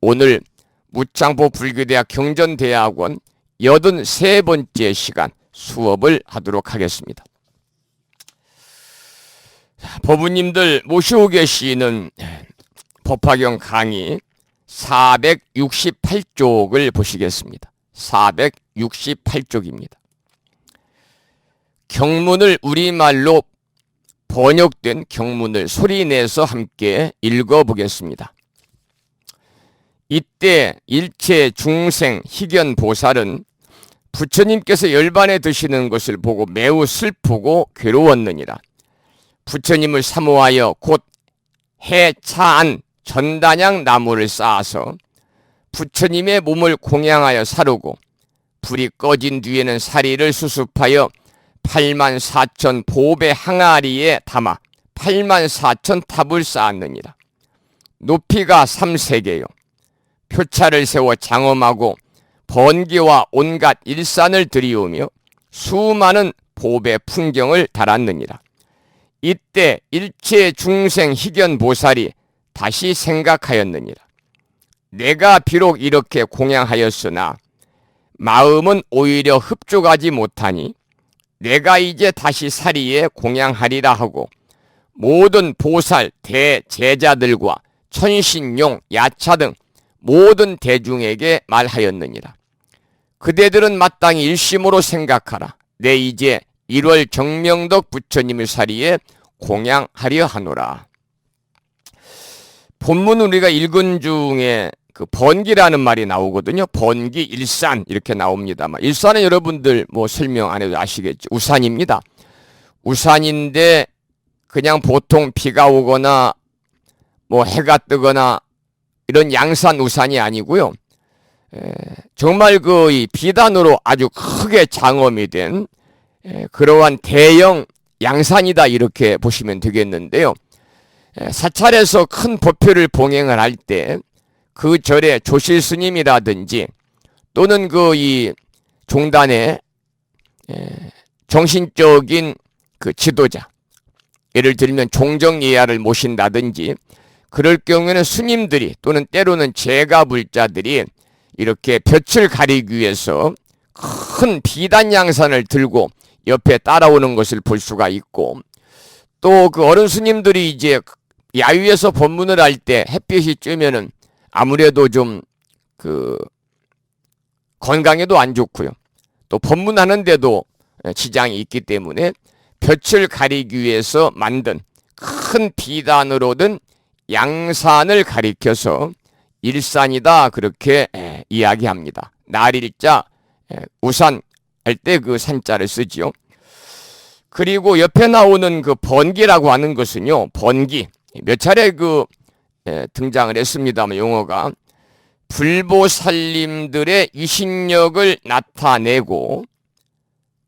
오늘 무창포 불교대학 경전대학원 83번째 시간 수업을 하도록 하겠습니다. 법우님들 모시고 계시는 법화경 강의 468쪽을 보시겠습니다. 468쪽입니다. 경문을 우리말로 번역된 경문을 소리내서 함께 읽어보겠습니다. 이때 일체 중생 희견보살은 부처님께서 열반에 드시는 것을 보고 매우 슬프고 괴로웠느니라. 부처님을 사모하여 곧 해차안 전단양 나무를 쌓아서 부처님의 몸을 공양하여 사르고 불이 꺼진 뒤에는 사리를 수습하여 84,000 보배 항아리에 담아 84,000 탑을 쌓았느니라. 높이가 3세계요. 표차를 세워 장엄하고 번기와 온갖 일산을 들이우며 수많은 보배 풍경을 달았느니라. 이때 일체 중생 희견보살이 다시 생각하였느니라. 내가 비록 이렇게 공양하였으나 마음은 오히려 흡족하지 못하니 내가 이제 다시 사리에 공양하리라 하고 모든 보살 대제자들과 천신용 야차 등 모든 대중에게 말하였느니라. 그대들은 마땅히 일심으로 생각하라. 내 이제 1월 정명덕 부처님의 사리에 공양하려 하노라. 본문 우리가 읽은 중에 그 번기라는 말이 나오거든요. 번기, 일산 이렇게 나옵니다만 일산은 여러분들 뭐 설명 안 해도 아시겠죠. 우산입니다. 우산인데 그냥 보통 비가 오거나 뭐 해가 뜨거나 이런 양산 우산이 아니고요. 정말 그 비단으로 아주 크게 장엄이 된 그러한 대형 양산이다 이렇게 보시면 되겠는데요. 사찰에서 큰 법회를 봉행을 할 때 그 절에 조실 스님이라든지 또는 그 이 종단의 정신적인 그 지도자, 예를 들면 종정예야를 모신다든지 그럴 경우에는 스님들이 또는 때로는 제가불자들이 이렇게 볕을 가리기 위해서 큰 비단 양산을 들고 옆에 따라오는 것을 볼 수가 있고, 또 그 어른 스님들이 이제 야유에서 법문을 할 때 햇빛이 쬐면은 아무래도 좀 그 건강에도 안 좋고요. 또 법문하는데도 지장이 있기 때문에 볕을 가리기 위해서 만든 큰 비단으로 든 양산을 가리켜서 일산이다 그렇게 이야기합니다. 날일자 우산 할 때 그 산자를 쓰지요. 그리고 옆에 나오는 그 번기라고 하는 것은요. 번기 몇 차례 그 등장을 했습니다만 용어가 불보살님들의 이신력을 나타내고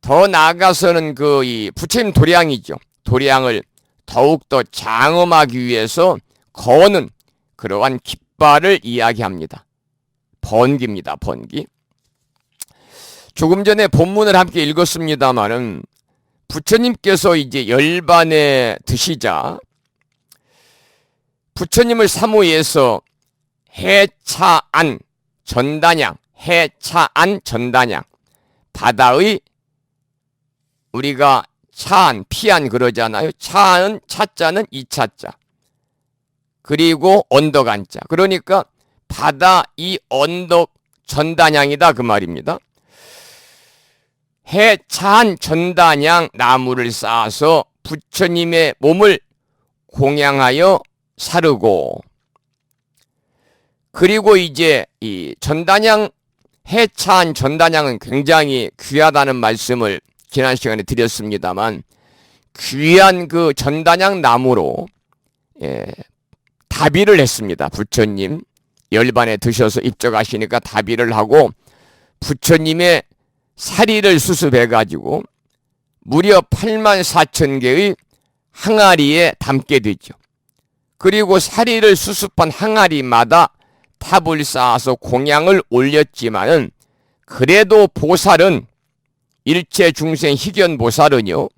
더 나아가서는 그 이 부처님 도량이죠. 도량을 더욱더 장엄하기 위해서 거는 그러한 깃발을 이야기합니다. 번기입니다. 번기. 조금 전에 본문을 함께 읽었습니다마는 부처님께서 이제 열반에 드시자 부처님을 사모해서 해차안 전단양, 해차안 전단양, 바다의 우리가 차안, 피안 그러잖아요. 차안, 차자는 이차자. 그리고 언덕안자. 그러니까 바다 이 언덕 전단양이다 그 말입니다. 해차안 전단양 나무를 쌓아서 부처님의 몸을 공양하여 사르고, 그리고 이제 이 전단양 해차안 전단양은 굉장히 귀하다는 말씀을 지난 시간에 드렸습니다만 귀한 그 전단양 나무로 다비를 했습니다. 부처님 열반에 드셔서 입적하시니까 다비를 하고 부처님의 사리를 수습해가지고 무려 84,000개의 항아리에 담게 되죠. 그리고 사리를 수습한 항아리마다 탑을 쌓아서 공양을 올렸지만은 그래도 보살은 일체 중생 희견 보살은요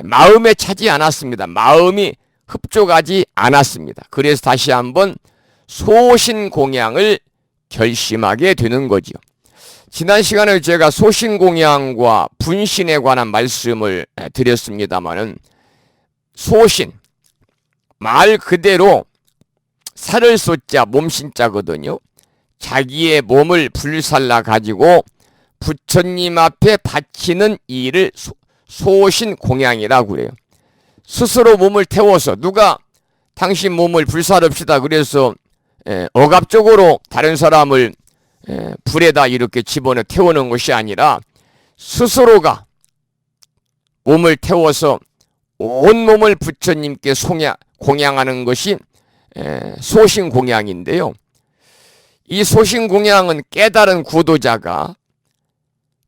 마음에 차지 않았습니다. 마음이 흡족하지 않았습니다. 그래서 다시 한번 소신공양을 결심하게 되는 거지요. 지난 시간에 제가 소신공양과 분신에 관한 말씀을 드렸습니다마는, 소신, 말 그대로 살을 쏘자 몸신자거든요. 자기의 몸을 불살라 가지고 부처님 앞에 바치는 일을 소신공양이라고 그래요. 스스로 몸을 태워서, 누가 당신 몸을 불살읍시다 그래서 억압적으로 다른 사람을 불에다 이렇게 집어넣어 태우는 것이 아니라, 스스로가 몸을 태워서 온 몸을 부처님께 공양하는 것이 소신공양인데요. 이 소신공양은 깨달은 구도자가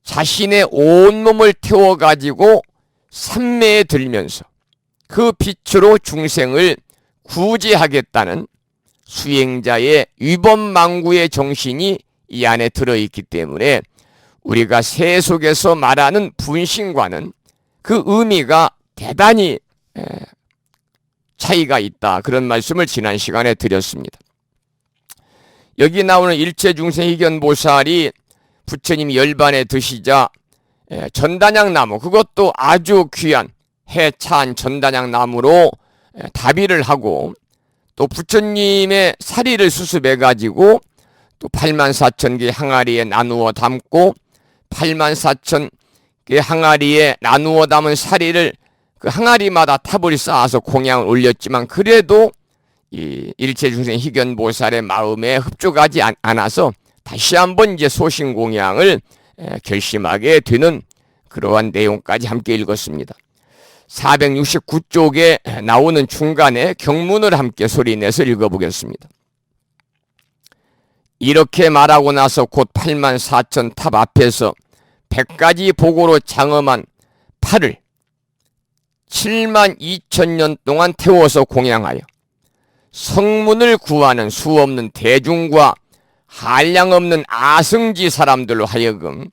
자신의 온몸을 태워가지고 삼매에 들면서 그 빛으로 중생을 구제하겠다는 수행자의 위법망구의 정신이 이 안에 들어있기 때문에, 우리가 새 속에서 말하는 분신과는 그 의미가 대단히 차이가 있다, 그런 말씀을 지난 시간에 드렸습니다. 여기 나오는 일체중생희견보살이 부처님이 열반에 드시자 전단향나무, 그것도 아주 귀한 해찬 전단향나무로 다비를 하고, 또 부처님의 사리를 수습해 가지고 또 84,000개 항아리에 나누어 담고, 84,000개 항아리에 나누어 담은 사리를 그 항아리마다 탑을 쌓아서 공양을 올렸지만, 그래도 이 일체중생 희견보살의 마음에 흡족하지 않아서 다시 한번 이제 소신공양을 결심하게 되는 그러한 내용까지 함께 읽었습니다. 469쪽에 나오는 중간에 경문을 함께 소리내서 읽어보겠습니다. 이렇게 말하고 나서 곧 84,000 탑 앞에서 100가지 복으로 장엄한 팔을 72,000년 동안 태워서 공양하여 성문을 구하는 수없는 대중과 한량없는 아승지 사람들로 하여금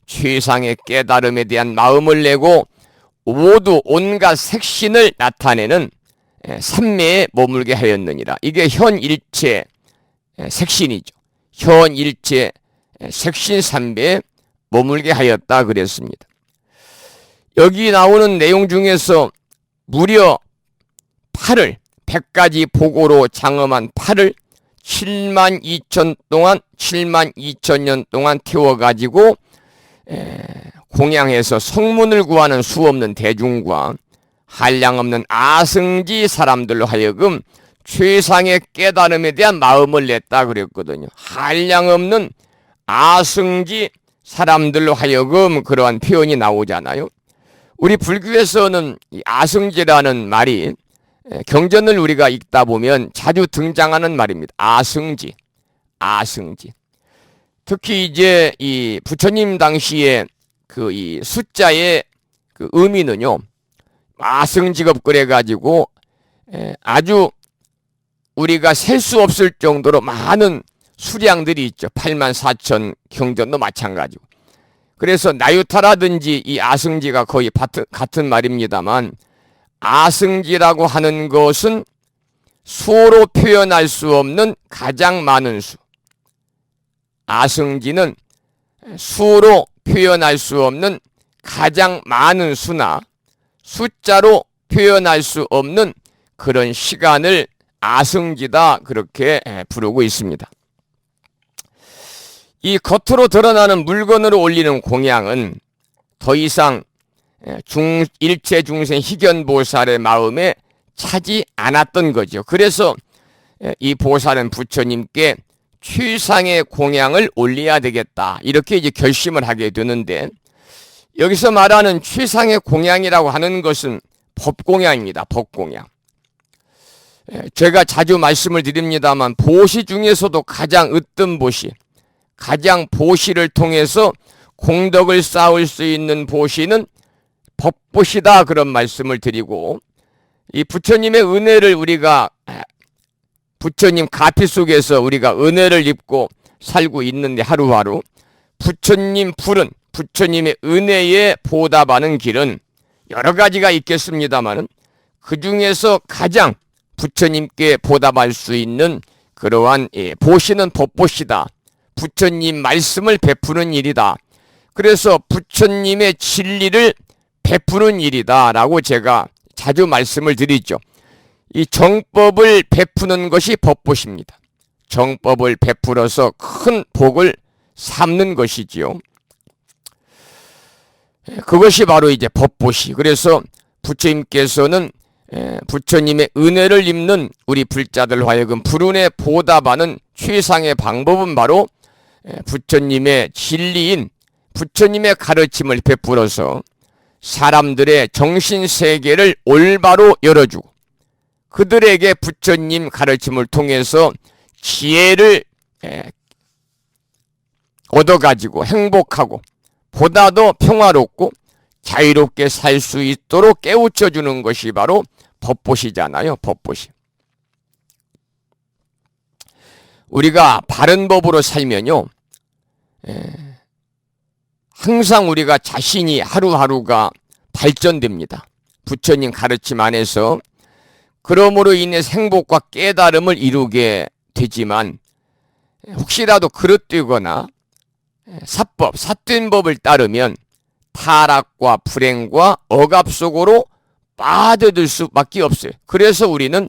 최상의 깨달음에 대한 마음을 내고 모두 온갖 색신을 나타내는 삼매에 머물게 하였느니라. 이게 현일체 색신이죠. 현일체 색신 삼매에 머물게 하였다 그랬습니다. 여기 나오는 내용 중에서 무려 100가지 복으로 장엄한 팔을 72,000년 동안 태워가지고 공양해서 성문을 구하는 수없는 대중과 한량없는 아승지 사람들로 하여금 최상의 깨달음에 대한 마음을 냈다 그랬거든요. 한량없는 아승지 사람들로 하여금 그러한 표현이 나오잖아요. 우리 불교에서는 이 아승지라는 말이 경전을 우리가 읽다 보면 자주 등장하는 말입니다. 아승지. 특히 이제 이 부처님 당시에 그 이 숫자의 그 의미는요, 아승직업 그래가지고 아주 우리가 셀 수 없을 정도로 많은 수량들이 있죠. 84,000 경전도 마찬가지고. 그래서 나유타라든지 이 아승지가 거의 같은 말입니다만, 아승지라고 하는 것은 수로 표현할 수 없는 가장 많은 수. 아승지는 수로 표현할 수 없는 가장 많은 수나 숫자로 표현할 수 없는 그런 시간을 아승지다 그렇게 부르고 있습니다. 이 겉으로 드러나는 물건으로 올리는 공양은 더 이상 일체중생 희견보살의 마음에 차지 않았던 거죠. 그래서 이 보살은 부처님께 최상의 공양을 올려야 되겠다 이렇게 이제 결심을 하게 되는데, 여기서 말하는 최상의 공양이라고 하는 것은 법공양입니다. 법공양. 제가 자주 말씀을 드립니다만, 보시 중에서도 가장 으뜸 보시, 가장 보시를 통해서 공덕을 쌓을 수 있는 보시는 법보시다 그런 말씀을 드리고, 이 부처님의 은혜를 우리가 부처님 가피 속에서 우리가 은혜를 입고 살고 있는데, 하루하루 부처님 불은 부처님의 은혜에 보답하는 길은 여러 가지가 있겠습니다만, 그 중에서 가장 부처님께 보답할 수 있는 그러한 보시는 법보시다. 부처님 말씀을 베푸는 일이다. 그래서 부처님의 진리를 베푸는 일이다 라고 제가 자주 말씀을 드리죠. 이 정법을 베푸는 것이 법보시입니다. 정법을 베풀어서 큰 복을 삼는 것이지요. 그것이 바로 이제 법보시. 그래서 부처님께서는 부처님의 은혜를 입는 우리 불자들 하여금 불운에 보답하는 최상의 방법은 바로 부처님의 진리인 부처님의 가르침을 베풀어서 사람들의 정신세계를 올바로 열어주고 그들에게 부처님 가르침을 통해서 지혜를 얻어가지고 행복하고 보다 더 평화롭고 자유롭게 살 수 있도록 깨우쳐주는 것이 바로 법보시잖아요. 법보시. 우리가 바른 법으로 살면요, 항상 우리가 자신이 하루하루가 발전됩니다. 부처님 가르침 안에서. 그러므로 인해 행복과 깨달음을 이루게 되지만 혹시라도 그릇되거나 사법, 삿된 법을 따르면 타락과 불행과 억압 속으로 빠져들 수밖에 없어요. 그래서 우리는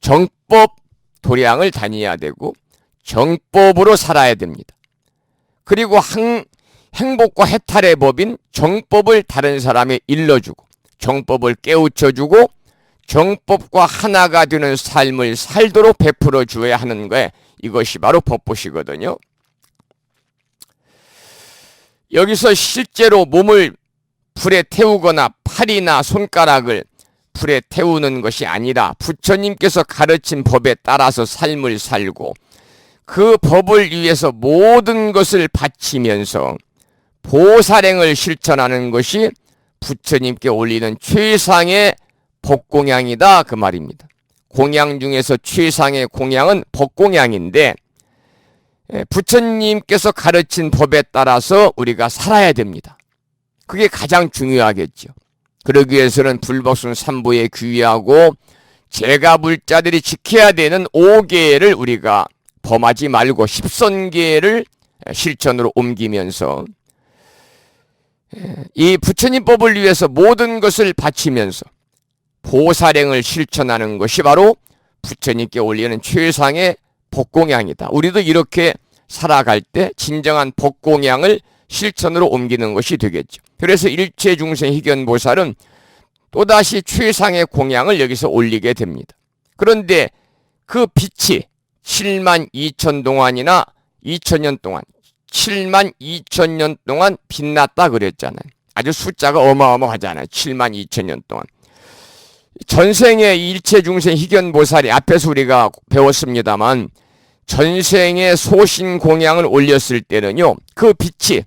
정법 도량을 다녀야 되고 정법으로 살아야 됩니다. 그리고 행복과 해탈의 법인 정법을 다른 사람에 일러주고 정법을 깨우쳐주고 정법과 하나가 되는 삶을 살도록 베풀어 주어야 하는 거예요. 이것이 바로 법보시거든요. 여기서 실제로 몸을 불에 태우거나 팔이나 손가락을 불에 태우는 것이 아니라 부처님께서 가르친 법에 따라서 삶을 살고 그 법을 위해서 모든 것을 바치면서 보살행을 실천하는 것이 부처님께 올리는 최상의 법공양이다 그 말입니다. 공양 중에서 최상의 공양은 법공양인데 부처님께서 가르친 법에 따라서 우리가 살아야 됩니다. 그게 가장 중요하겠죠. 그러기 위해서는 불법순 3부에 귀의하고 제가불자들이 지켜야 되는 5계를 우리가 범하지 말고 십선계를 실천으로 옮기면서 이 부처님 법을 위해서 모든 것을 바치면서 보살행을 실천하는 것이 바로 부처님께 올리는 최상의 법공양이다. 우리도 이렇게 살아갈 때 진정한 법공양을 실천으로 옮기는 것이 되겠죠. 그래서 일체중생 희견보살은 또다시 최상의 공양을 여기서 올리게 됩니다. 그런데 그 빛이 7만 2천 동안이나 2천년 동안 7만 2천년 동안 빛났다 그랬잖아요. 아주 숫자가 어마어마하잖아요. 7만 2천년 동안. 전생의 일체중생 희견보살이 앞에서 우리가 배웠습니다만 전생의 소신공양을 올렸을 때는요. 그 빛이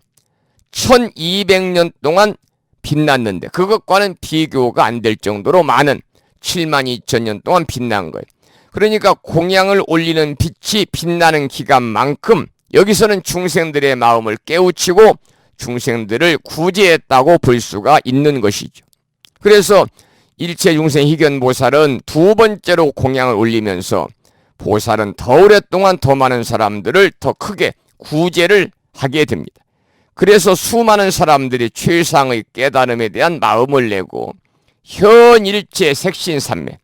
1200년 동안 빛났는데 그것과는 비교가 안 될 정도로 많은 7만 2천년 동안 빛난 거예요. 그러니까 공양을 올리는 빛이 빛나는 기간만큼 여기서는 중생들의 마음을 깨우치고 중생들을 구제했다고 볼 수가 있는 것이죠. 그래서 일체중생 희견보살은 두 번째로 공양을 올리면서 보살은 더 오랫동안 더 많은 사람들을 더 크게 구제를 하게 됩니다. 그래서 수많은 사람들이 최상의 깨달음에 대한 마음을 내고 현일체 색신산매,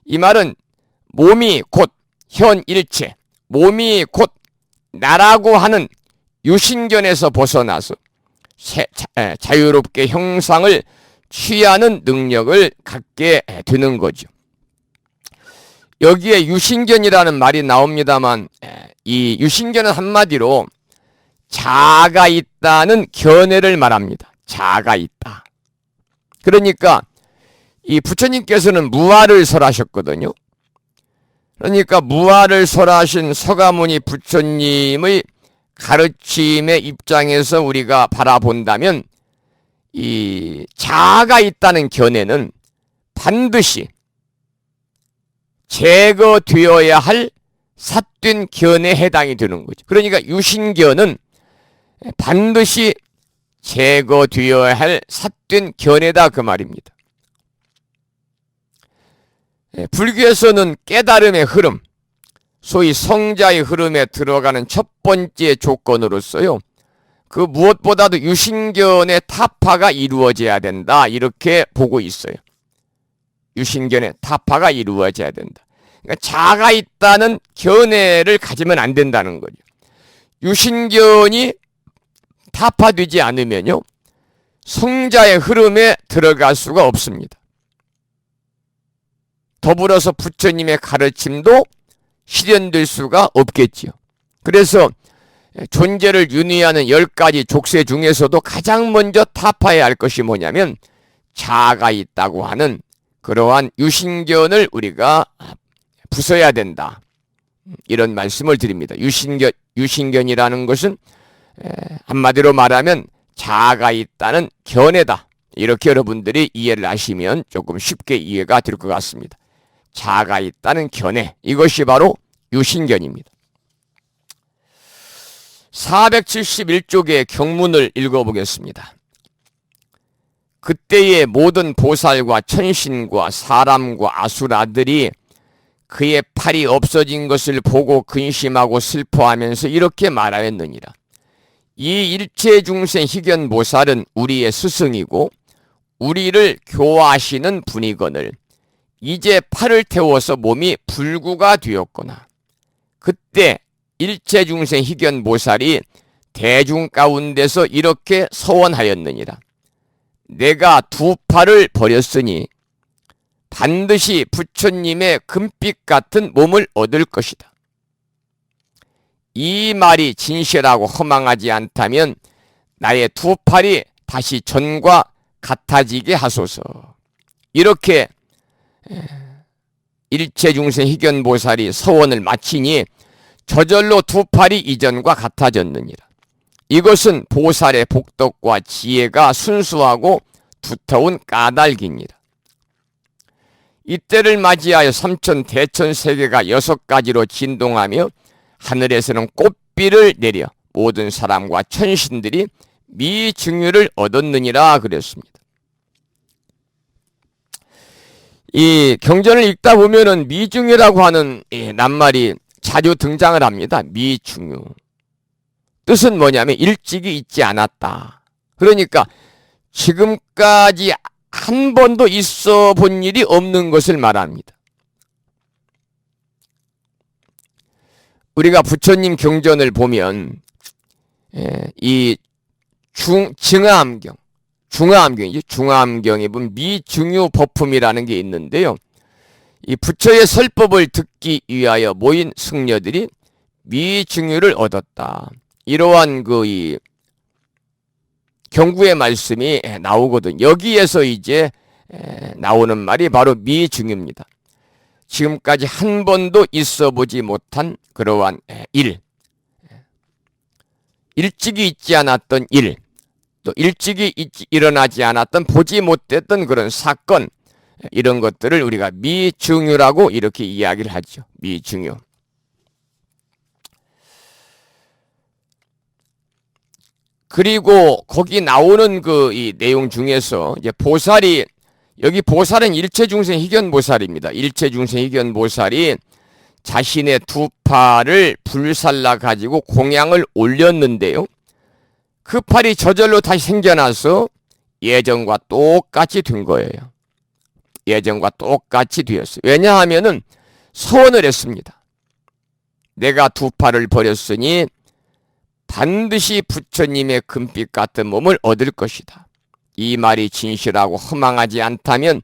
이 말은 몸이 곧 현일체, 몸이 곧 나라고 하는 유신견에서 벗어나서 자유롭게 형상을 취하는 능력을 갖게 되는 거죠. 여기에 유신견이라는 말이 나옵니다만 이 유신견은 한마디로 자아가 있다는 견해를 말합니다. 자아가 있다. 그러니까 이 부처님께서는 무아를 설하셨거든요. 그러니까 무아를 설하신 서가모니 부처님의 가르침의 입장에서 우리가 바라본다면 이 자아가 있다는 견해는 반드시 제거되어야 할 삿된 견해에 해당이 되는 거죠. 그러니까 유신견은 반드시 제거되어야 할 삿된 견해다 그 말입니다. 불교에서는 깨달음의 흐름, 소위 성자의 흐름에 들어가는 첫 번째 조건으로서요, 그 무엇보다도 유신견의 타파가 이루어져야 된다, 이렇게 보고 있어요. 유신견의 타파가 이루어져야 된다. 그러니까 자가 있다는 견해를 가지면 안 된다는 거죠. 유신견이 타파되지 않으면요, 성자의 흐름에 들어갈 수가 없습니다. 더불어서 부처님의 가르침도 실현될 수가 없겠지요. 그래서 존재를 윤회하는 10가지 족쇄 중에서도 가장 먼저 타파해야 할 것이 뭐냐면 자아가 있다고 하는 그러한 유신견을 우리가 부숴야 된다, 이런 말씀을 드립니다. 유신견이라는 것은 한마디로 말하면 자아가 있다는 견해다, 이렇게 여러분들이 이해를 하시면 조금 쉽게 이해가 될 것 같습니다. 자아가 있다는 견해, 이것이 바로 유신견입니다. 471쪽의 경문을 읽어보겠습니다. 그때의 모든 보살과 천신과 사람과 아수라들이 그의 팔이 없어진 것을 보고 근심하고 슬퍼하면서 이렇게 말하였느니라. 이 일체중생 희견보살은 우리의 스승이고 우리를 교화하시는 분이거늘 이제 팔을 태워서 몸이 불구가 되었거나, 그때 일체중생 희견보살이 대중 가운데서 이렇게 서원하였느니라. 내가 두 팔을 버렸으니 반드시 부처님의 금빛 같은 몸을 얻을 것이다. 이 말이 진실하고 허망하지 않다면 나의 두 팔이 다시 전과 같아지게 하소서. 이렇게 일체중생 희견보살이 서원을 마치니 저절로 두 팔이 이전과 같아졌느니라. 이것은 보살의 복덕과 지혜가 순수하고 두터운 까닭이니라. 이때를 맞이하여 삼천 대천 세계가 6가지로 진동하며 하늘에서는 꽃비를 내려 모든 사람과 천신들이 미증유를 얻었느니라 그랬습니다. 이 경전을 읽다 보면은 미증유라고 하는 낱말이 자주 등장을 합니다. 미증유. 뜻은 뭐냐면 일찍이 있지 않았다. 그러니까 지금까지 한 번도 있어 본 일이 없는 것을 말합니다. 우리가 부처님 경전을 보면 이 중화암경에 보면 미증유 법품이라는 게 있는데요. 이 부처의 설법을 듣기 위하여 모인 승려들이 미증유를 얻었다, 이러한 이 경구의 말씀이 나오거든. 여기에서 이제 나오는 말이 바로 미증유입니다. 지금까지 한 번도 있어 보지 못한 그러한 일, 일찍이 있지 않았던 일, 또 일찍이 일어나지 않았던 보지 못했던 그런 사건, 이런 것들을 우리가 미증유라고 이렇게 이야기를 하죠. 미증유. 그리고 거기 나오는 이 내용 중에서 이제 보살이, 여기 보살은 일체중생 희견보살입니다. 일체중생 희견보살이 자신의 두 팔을 불살라 가지고 공양을 올렸는데요. 그 팔이 저절로 다시 생겨나서 예전과 똑같이 된 거예요. 예전과 똑같이 되었어요. 왜냐하면은 서원을 했습니다. 내가 두 팔을 버렸으니 반드시 부처님의 금빛 같은 몸을 얻을 것이다. 이 말이 진실하고 허망하지 않다면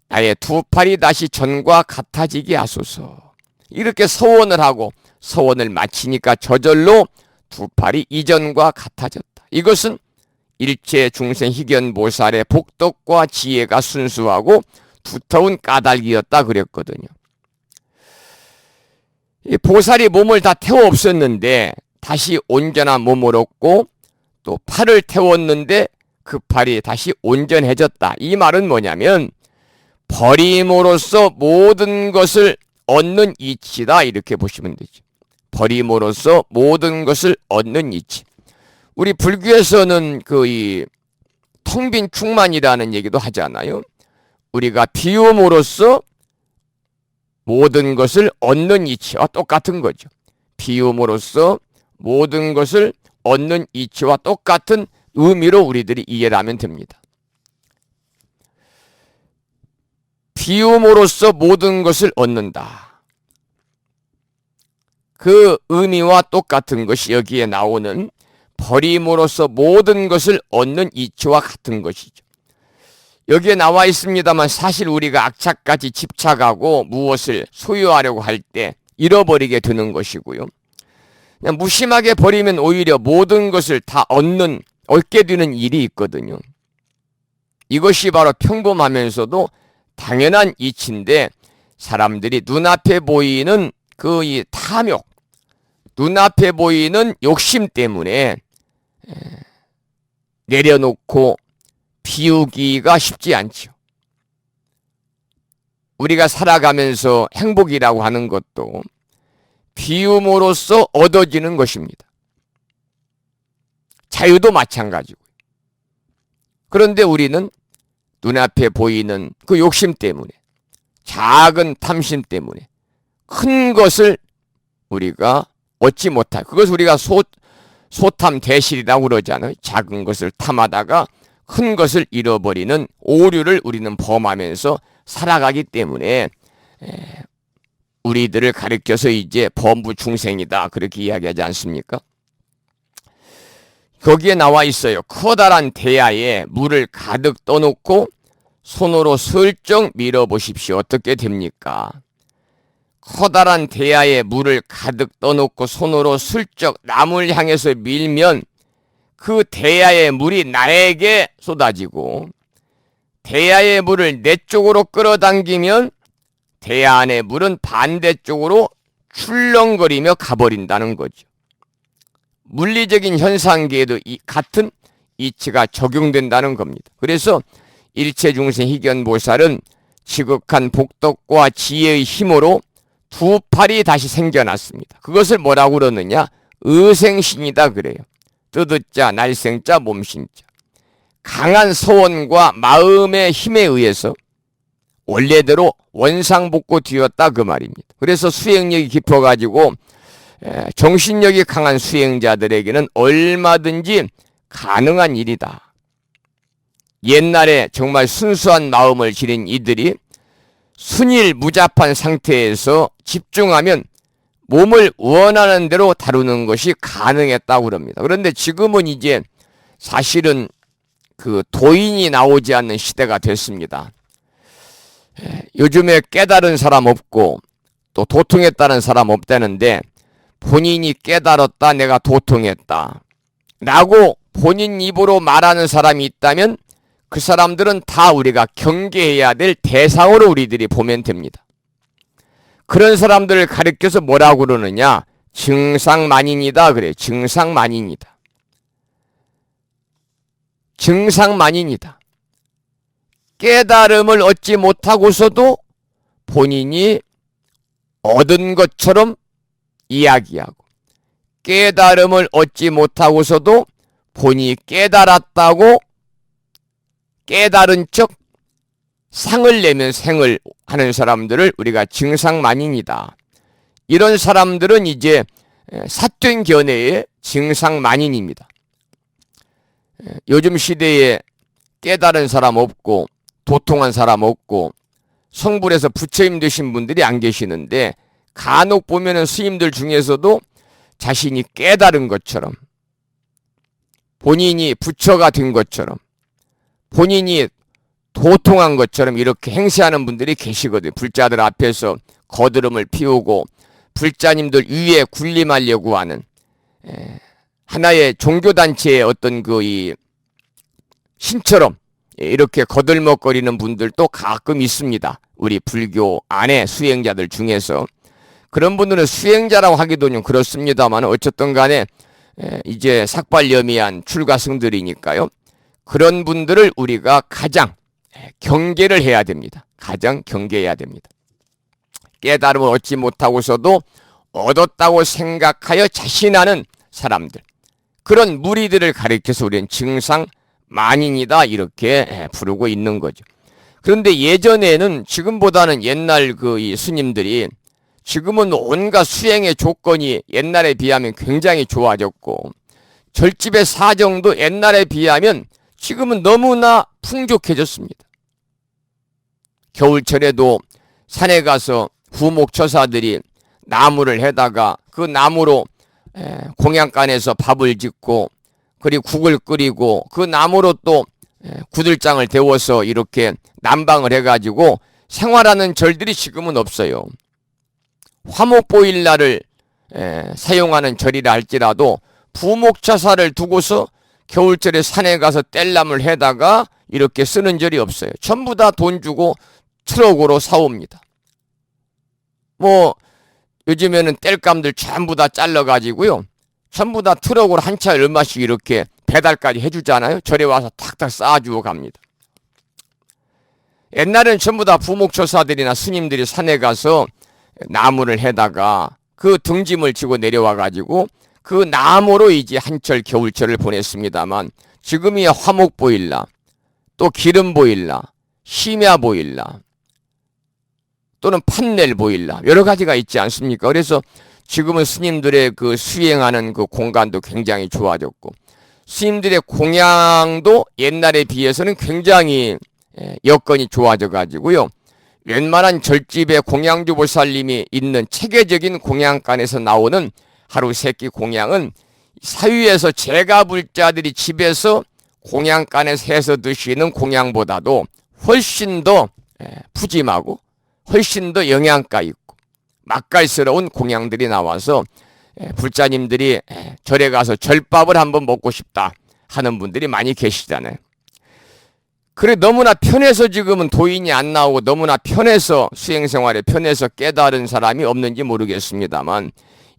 나의 두 팔이 다시 전과 같아지게 하소서. 이렇게 서원을 하고 서원을 마치니까 저절로 두 팔이 이전과 같아졌다. 이것은 일체 중생 희견보살의 복덕과 지혜가 순수하고 두터운 까닭이었다 그랬거든요. 이 보살이 몸을 다 태워 없었는데 다시 온전한 몸을 얻고 또 팔을 태웠는데 그 팔이 다시 온전해졌다. 이 말은 뭐냐면 버림으로써 모든 것을 얻는 이치다, 이렇게 보시면 되죠. 버림으로써 모든 것을 얻는 이치. 우리 불교에서는 이 텅 빈 충만이라는 얘기도 하잖아요. 우리가 비움으로써 모든 것을 얻는 이치와 똑같은 거죠. 비움으로써 모든 것을 얻는 이치와 똑같은 의미로 우리들이 이해를 하면 됩니다. 비움으로써 모든 것을 얻는다. 그 의미와 똑같은 것이 여기에 나오는 버림으로써 모든 것을 얻는 이치와 같은 것이죠. 여기에 나와 있습니다만 사실 우리가 악착같이 집착하고 무엇을 소유하려고 할 때 잃어버리게 되는 것이고요. 그냥 무심하게 버리면 오히려 모든 것을 다 얻게 되는 일이 있거든요. 이것이 바로 평범하면서도 당연한 이치인데 사람들이 눈앞에 보이는 그 이 탐욕, 눈앞에 보이는 욕심 때문에 내려놓고 비우기가 쉽지 않죠. 우리가 살아가면서 행복이라고 하는 것도 비움으로써 얻어지는 것입니다. 자유도 마찬가지고. 그런데 우리는 눈앞에 보이는 그 욕심 때문에, 작은 탐심 때문에 큰 것을 우리가 얻지 못할, 그것을 우리가 소탐 대실이라고 그러잖아요. 작은 것을 탐하다가 큰 것을 잃어버리는 오류를 우리는 범하면서 살아가기 때문에 우리들을 가르쳐서 이제 범부중생이다 그렇게 이야기하지 않습니까? 거기에 나와 있어요. 커다란 대야에 물을 가득 떠놓고 손으로 슬쩍 밀어보십시오. 어떻게 됩니까? 커다란 대야에 물을 가득 떠놓고 손으로 슬쩍 남을 향해서 밀면 그 대야의 물이 나에게 쏟아지고 대야의 물을 내 쪽으로 끌어당기면 대야 안의 물은 반대쪽으로 출렁거리며 가버린다는 거죠. 물리적인 현상계에도 같은 이치가 적용된다는 겁니다. 그래서 일체중생 희견보살은 지극한 복덕과 지혜의 힘으로 두 팔이 다시 생겨났습니다. 그것을 뭐라고 그러느냐? 의생신이다 그래요. 뜯을자, 날생자, 몸신자. 강한 서원과 마음의 힘에 의해서 원래대로 원상복구 되었다 그 말입니다. 그래서 수행력이 깊어가지고 정신력이 강한 수행자들에게는 얼마든지 가능한 일이다. 옛날에 정말 순수한 마음을 지닌 이들이 순일무잡한 상태에서 집중하면 몸을 원하는 대로 다루는 것이 가능했다고 그럽니다. 그런데 지금은 이제 사실은 그 도인이 나오지 않는 시대가 됐습니다. 요즘에 깨달은 사람 없고 또 도통했다는 사람 없다는데 본인이 깨달았다, 내가 도통했다 라고 본인 입으로 말하는 사람이 있다면 그 사람들은 다 우리가 경계해야 될 대상으로 우리들이 보면 됩니다. 그런 사람들을 가르쳐서 뭐라고 그러느냐? 증상만인이다 그래요. 증상만인이다. 증상만인이다. 깨달음을 얻지 못하고서도 본인이 얻은 것처럼 이야기하고 깨달음을 얻지 못하고서도 본인이 깨달았다고 깨달은 척 상을 내면 생을 하는 사람들을 우리가 증상만인이다. 이런 사람들은 이제 사퇴견해의 증상만인입니다. 요즘 시대에 깨달은 사람 없고 도통한 사람 없고 성불에서 부처님 되신 분들이 안 계시는데 간혹 보면은 스님들 중에서도 자신이 깨달은 것처럼 본인이 부처가 된 것처럼 본인이 도통한 것처럼 이렇게 행세하는 분들이 계시거든요. 불자들 앞에서 거드름을 피우고 불자님들 위에 군림하려고 하는 하나의 종교단체의 어떤 이 신처럼 이렇게 거들먹거리는 분들도 가끔 있습니다. 우리 불교 안에 수행자들 중에서. 그런 분들은 수행자라고 하기도 좀 그렇습니다만 어쨌든 간에 이제 삭발염이한 출가승들이니까요. 그런 분들을 우리가 가장 경계를 해야 됩니다. 가장 경계해야 됩니다. 깨달음을 얻지 못하고서도 얻었다고 생각하여 자신하는 사람들, 그런 무리들을 가리켜서 우리는 증상만인이다 이렇게 부르고 있는 거죠. 그런데 예전에는 지금보다는 옛날 이 스님들이 지금은 온갖 수행의 조건이 옛날에 비하면 굉장히 좋아졌고 절집의 사정도 옛날에 비하면 지금은 너무나 풍족해졌습니다. 겨울철에도 산에 가서 후목처사들이 나무를 해다가 그 나무로 공양간에서 밥을 짓고 그리고 국을 끓이고 그 나무로 또 구들장을 데워서 이렇게 난방을 해가지고 생활하는 절들이 지금은 없어요. 화목보일날을 사용하는 절이라 할지라도 부목처사를 두고서 겨울철에 산에 가서 뗄나무를 해다가 이렇게 쓰는 절이 없어요. 전부 다 돈 주고 트럭으로 사옵니다. 뭐 요즘에는 뗄감들 전부 다 잘라가지고요. 전부 다 트럭으로 한 차에 얼마씩 이렇게 배달까지 해주잖아요. 절에 와서 탁탁 쌓아주고 갑니다. 옛날에는 전부 다 부목처사들이나 스님들이 산에 가서 나무를 해다가 그 등짐을 지고 내려와가지고 그 나무로 이제 한철 겨울철을 보냈습니다만 지금이야 화목보일라, 또 기름보일라, 심야보일라, 또는 판넬보일라 여러 가지가 있지 않습니까? 그래서 지금은 스님들의 그 수행하는 그 공간도 굉장히 좋아졌고 스님들의 공양도 옛날에 비해서는 굉장히 여건이 좋아져 가지고요. 웬만한 절집에 공양주보살님이 있는 체계적인 공양간에서 나오는 하루 세끼 공양은 사위에서 제가불자들이 집에서 공양간에서 해서 드시는 공양보다도 훨씬 더 푸짐하고 훨씬 더 영양가 있고 맛깔스러운 공양들이 나와서 불자님들이 절에 가서 절밥을 한번 먹고 싶다 하는 분들이 많이 계시잖아요. 그래 너무나 편해서 지금은 도인이 안 나오고 너무나 편해서 수행생활에 편해서 깨달은 사람이 없는지 모르겠습니다만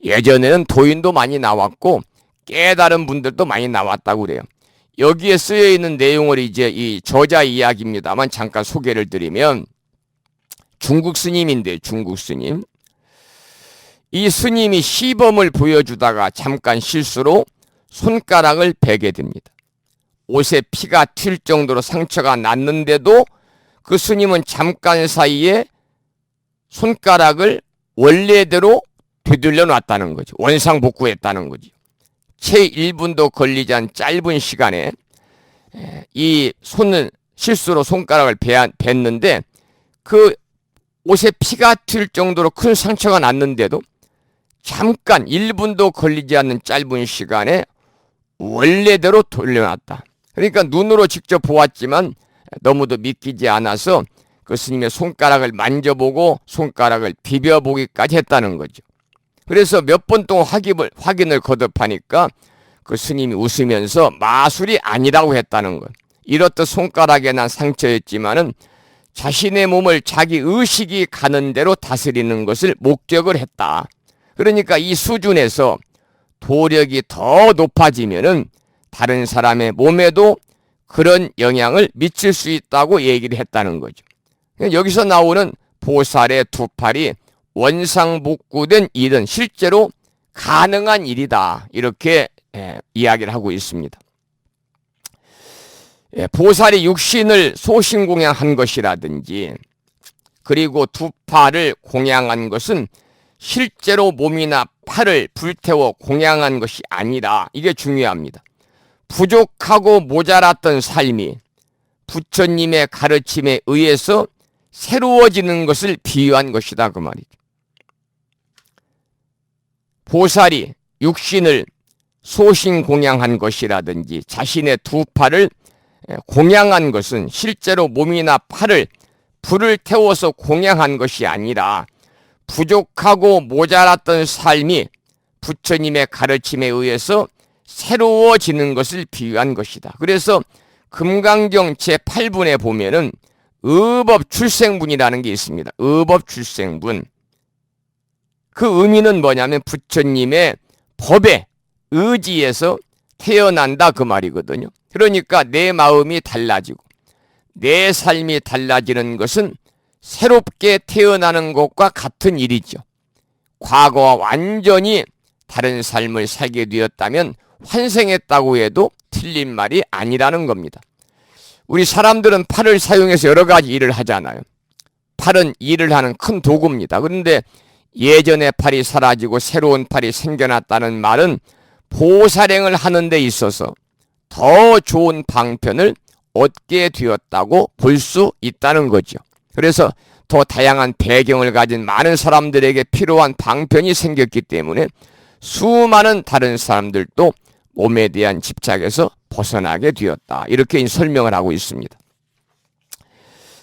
예전에는 도인도 많이 나왔고 깨달은 분들도 많이 나왔다고 그래요. 여기에 쓰여 있는 내용을 이제 이 저자 이야기입니다만 잠깐 소개를 드리면 중국 스님인데 중국 스님. 이 스님이 시범을 보여주다가 잠깐 실수로 손가락을 베게 됩니다. 옷에 피가 튈 정도로 상처가 났는데도 그 스님은 잠깐 사이에 손가락을 원래대로 되돌려 놨다는 거죠. 원상복구했다는 거죠. 채 1분도 걸리지 않은 짧은 시간에 이 손을 실수로 손가락을 뱄는데 그 옷에 피가 튈 정도로 큰 상처가 났는데도 잠깐 1분도 걸리지 않는 짧은 시간에 원래대로 돌려놨다. 그러니까 눈으로 직접 보았지만 너무도 믿기지 않아서 그 스님의 손가락을 만져보고 손가락을 비벼보기까지 했다는 거죠. 그래서 몇 번 동안 확인을 거듭하니까 그 스님이 웃으면서 마술이 아니라고 했다는 거예요. 이렇듯 손가락에 난 상처였지만은 자신의 몸을 자기 의식이 가는 대로 다스리는 것을 목적을 했다. 그러니까 이 수준에서 도력이 더 높아지면은 다른 사람의 몸에도 그런 영향을 미칠 수 있다고 얘기를 했다는 거죠. 여기서 나오는 보살의 두 팔이 원상복구된 일은 실제로 가능한 일이다. 이렇게 이야기를 하고 있습니다. 보살이 육신을 소신공양한 것이라든지 그리고 두 팔을 공양한 것은 실제로 몸이나 팔을 불태워 공양한 것이 아니라 이게 중요합니다. 부족하고 모자랐던 삶이 부처님의 가르침에 의해서 새로워지는 것을 비유한 것이다 그 말이죠. 보살이 육신을 소신공양한 것이라든지 자신의 두 팔을 공양한 것은 실제로 몸이나 팔을 불을 태워서 공양한 것이 아니라 부족하고 모자랐던 삶이 부처님의 가르침에 의해서 새로워지는 것을 비유한 것이다. 그래서 금강경 제8분에 보면은 의법출생분이라는 게 있습니다. 의법출생분. 그 의미는 뭐냐면 부처님의 법에 의지에서 태어난다 그 말이거든요. 그러니까 내 마음이 달라지고 내 삶이 달라지는 것은 새롭게 태어나는 것과 같은 일이죠. 과거와 완전히 다른 삶을 살게 되었다면 환생했다고 해도 틀린 말이 아니라는 겁니다. 우리 사람들은 팔을 사용해서 여러 가지 일을 하잖아요. 팔은 일을 하는 큰 도구입니다. 그런데 예전의 팔이 사라지고 새로운 팔이 생겨났다는 말은 보살행을 하는 데 있어서 더 좋은 방편을 얻게 되었다고 볼 수 있다는 거죠. 그래서 더 다양한 배경을 가진 많은 사람들에게 필요한 방편이 생겼기 때문에 수많은 다른 사람들도 몸에 대한 집착에서 벗어나게 되었다. 이렇게 설명을 하고 있습니다.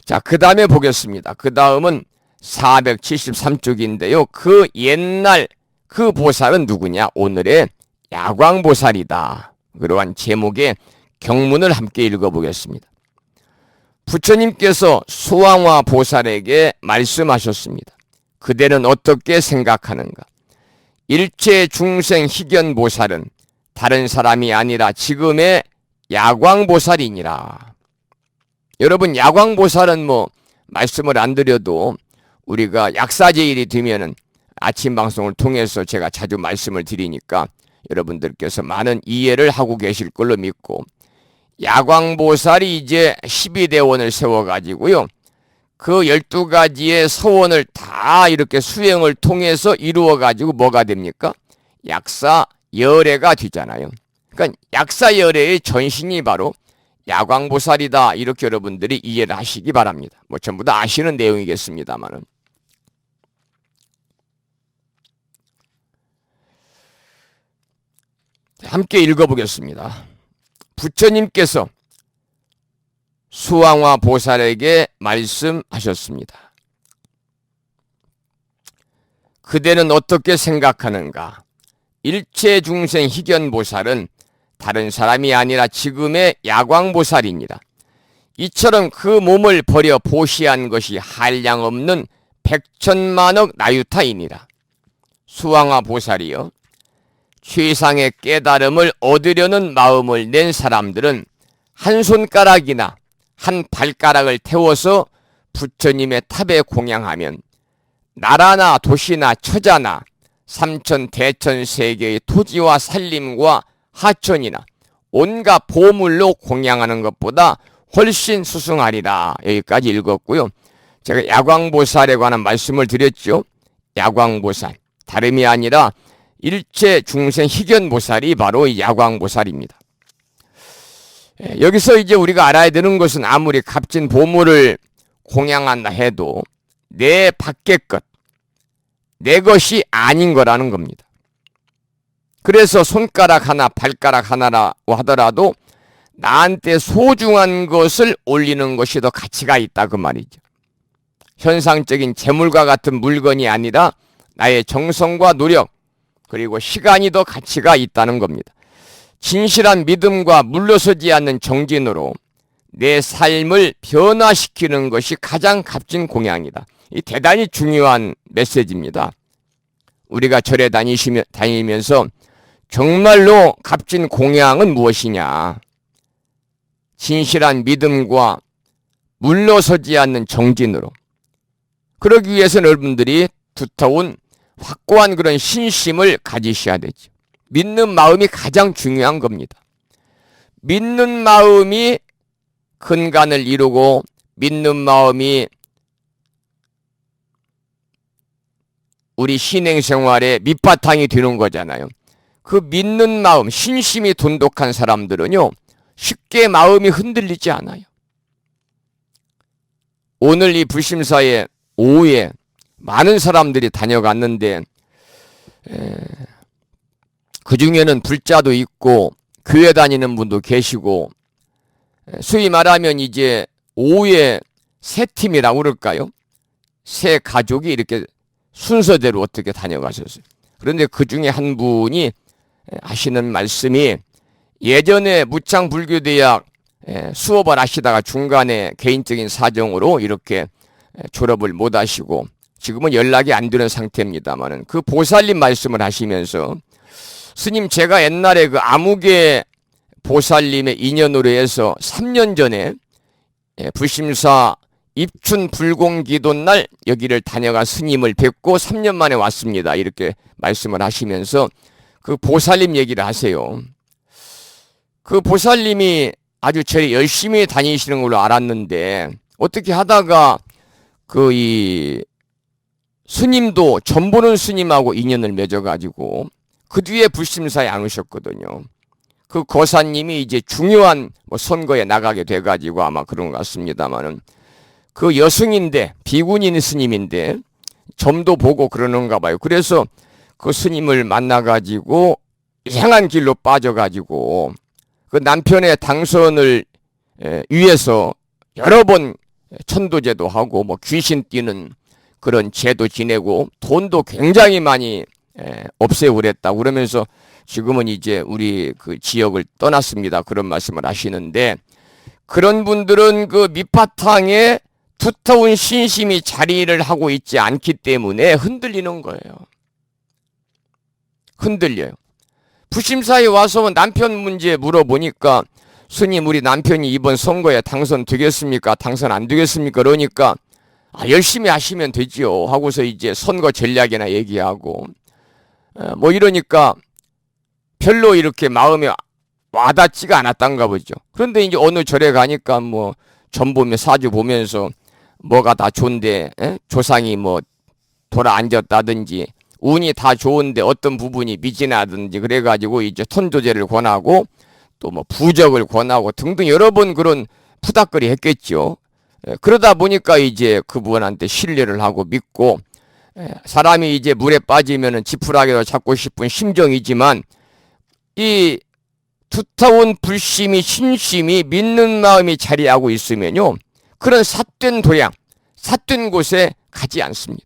자, 그 다음에 보겠습니다. 그 다음은 473쪽인데요. 그 옛날 그 보살은 누구냐? 오늘의 야광보살이다. 그러한 제목의 경문을 함께 읽어보겠습니다. 부처님께서 수왕화 보살에게 말씀하셨습니다. 그대는 어떻게 생각하는가? 일체 중생 희견 보살은 다른 사람이 아니라 지금의 야광보살이니라. 여러분, 야광보살은 뭐 말씀을 안 드려도 우리가 약사제일이 되면은 아침 방송을 통해서 제가 자주 말씀을 드리니까 여러분들께서 많은 이해를 하고 계실 걸로 믿고, 야광보살이 이제 12대원을 세워가지고요, 그 12가지의 서원을 다 이렇게 수행을 통해서 이루어가지고 뭐가 됩니까? 약사열애가 되잖아요. 그러니까 약사열애의 전신이 바로 야광보살이다. 이렇게 여러분들이 이해를 하시기 바랍니다. 뭐 전부 다 아시는 내용이겠습니다만은. 함께 읽어보겠습니다. 부처님께서 수왕화 보살에게 말씀하셨습니다. 그대는 어떻게 생각하는가? 일체 중생 희견 보살은 다른 사람이 아니라 지금의 야광보살이니라. 이처럼 그 몸을 버려 보시한 것이 한량없는 백천만억 나유타이니라. 수왕화 보살이여, 최상의 깨달음을 얻으려는 마음을 낸 사람들은 한 손가락이나 한 발가락을 태워서 부처님의 탑에 공양하면 나라나 도시나 처자나 삼천 대천 세계의 토지와 산림과 하천이나 온갖 보물로 공양하는 것보다 훨씬 수승하리라. 여기까지 읽었고요. 제가 야광보살에 관한 말씀을 드렸죠. 야광보살, 다름이 아니라 일체 중생 희견보살이 바로 이 야광보살입니다. 여기서 이제 우리가 알아야 되는 것은 아무리 값진 보물을 공양한다 해도 내 밖의 것, 내 것이 아닌 거라는 겁니다. 그래서 손가락 하나, 발가락 하나라고 하더라도 나한테 소중한 것을 올리는 것이 더 가치가 있다, 그 말이죠. 현상적인 재물과 같은 물건이 아니라 나의 정성과 노력, 그리고 시간이 더 가치가 있다는 겁니다. 진실한 믿음과 물러서지 않는 정진으로 내 삶을 변화시키는 것이 가장 값진 공양이다. 이 대단히 중요한 메시지입니다. 우리가 절에 다니면서 정말로 값진 공양은 무엇이냐? 진실한 믿음과 물러서지 않는 정진으로. 그러기 위해서는 여러분들이 두터운 확고한 그런 신심을 가지셔야 되죠. 믿는 마음이 가장 중요한 겁니다. 믿는 마음이 근간을 이루고 믿는 마음이 우리 신행생활의 밑바탕이 되는 거잖아요. 그 믿는 마음, 신심이 돈독한 사람들은요, 쉽게 마음이 흔들리지 않아요. 오늘 이 불심사에 오후에 많은 사람들이 다녀갔는데 그 중에는 불자도 있고 교회 다니는 분도 계시고, 소위 말하면 이제 오후에 세 팀이라고 그럴까요? 세 가족이 이렇게 순서대로 어떻게 다녀가셨어요. 그런데 그 중에 한 분이 하시는 말씀이, 예전에 무창불교대학 수업을 하시다가 중간에 개인적인 사정으로 이렇게 졸업을 못 하시고 지금은 연락이 안 되는 상태입니다만은, 그 보살님 말씀을 하시면서, 스님, 제가 옛날에 그 아무개 보살님의 인연으로 해서 3년 전에 불심사 입춘 불공기도날 여기를 다녀가 스님을 뵙고 3년 만에 왔습니다. 이렇게 말씀을 하시면서 그 보살님 얘기를 하세요. 그 보살님이 아주 절에 열심히 다니시는 걸로 알았는데 어떻게 하다가 이 스님도 전보는 스님하고 인연을 맺어가지고 그 뒤에 불심사에 안 오셨거든요. 그 거사님이 이제 중요한 선거에 나가게 돼가지고 아마 그런 것 같습니다만은 그 여승인데 비군인 스님인데 점도 보고 그러는가 봐요. 그래서 그 스님을 만나가지고 이상한 길로 빠져가지고 그 남편의 당선을 위해서 여러 번 천도제도 하고 귀신 띄는 그런 제도 지내고 돈도 굉장히 많이 없애오랬다고 그러면서 지금은 이제 우리 그 지역을 떠났습니다. 그런 말씀을 하시는데 그런 분들은 그 밑바탕에 두터운 신심이 자리를 하고 있지 않기 때문에 흔들리는 거예요. 흔들려요. 부심사에 와서 남편 문제 물어보니까 스님 우리 남편이 이번 선거에 당선되겠습니까? 당선 안 되겠습니까? 그러니까 열심히 하시면 되지요 하고서 이제 선거 전략이나 얘기하고 이러니까 별로 이렇게 마음에 와닿지가 않았단가 보죠. 그런데 이제 어느 절에 가니까 점 보며 사주 보면서 뭐가 다 좋은데 조상이 돌아 앉았다든지 운이 다 좋은데 어떤 부분이 미진하든지 그래가지고 이제 턴조제를 권하고 또 부적을 권하고 등등 여러 번 그런 푸닥거리 했겠죠. 그러다 보니까 이제 그분한테 신뢰를 하고 믿고 사람이 이제 물에 빠지면은 지푸라기로 잡고 싶은 심정이지만 이 두터운 불심이 신심이 믿는 마음이 자리하고 있으면요 그런 삿된 도양 삿된 곳에 가지 않습니다.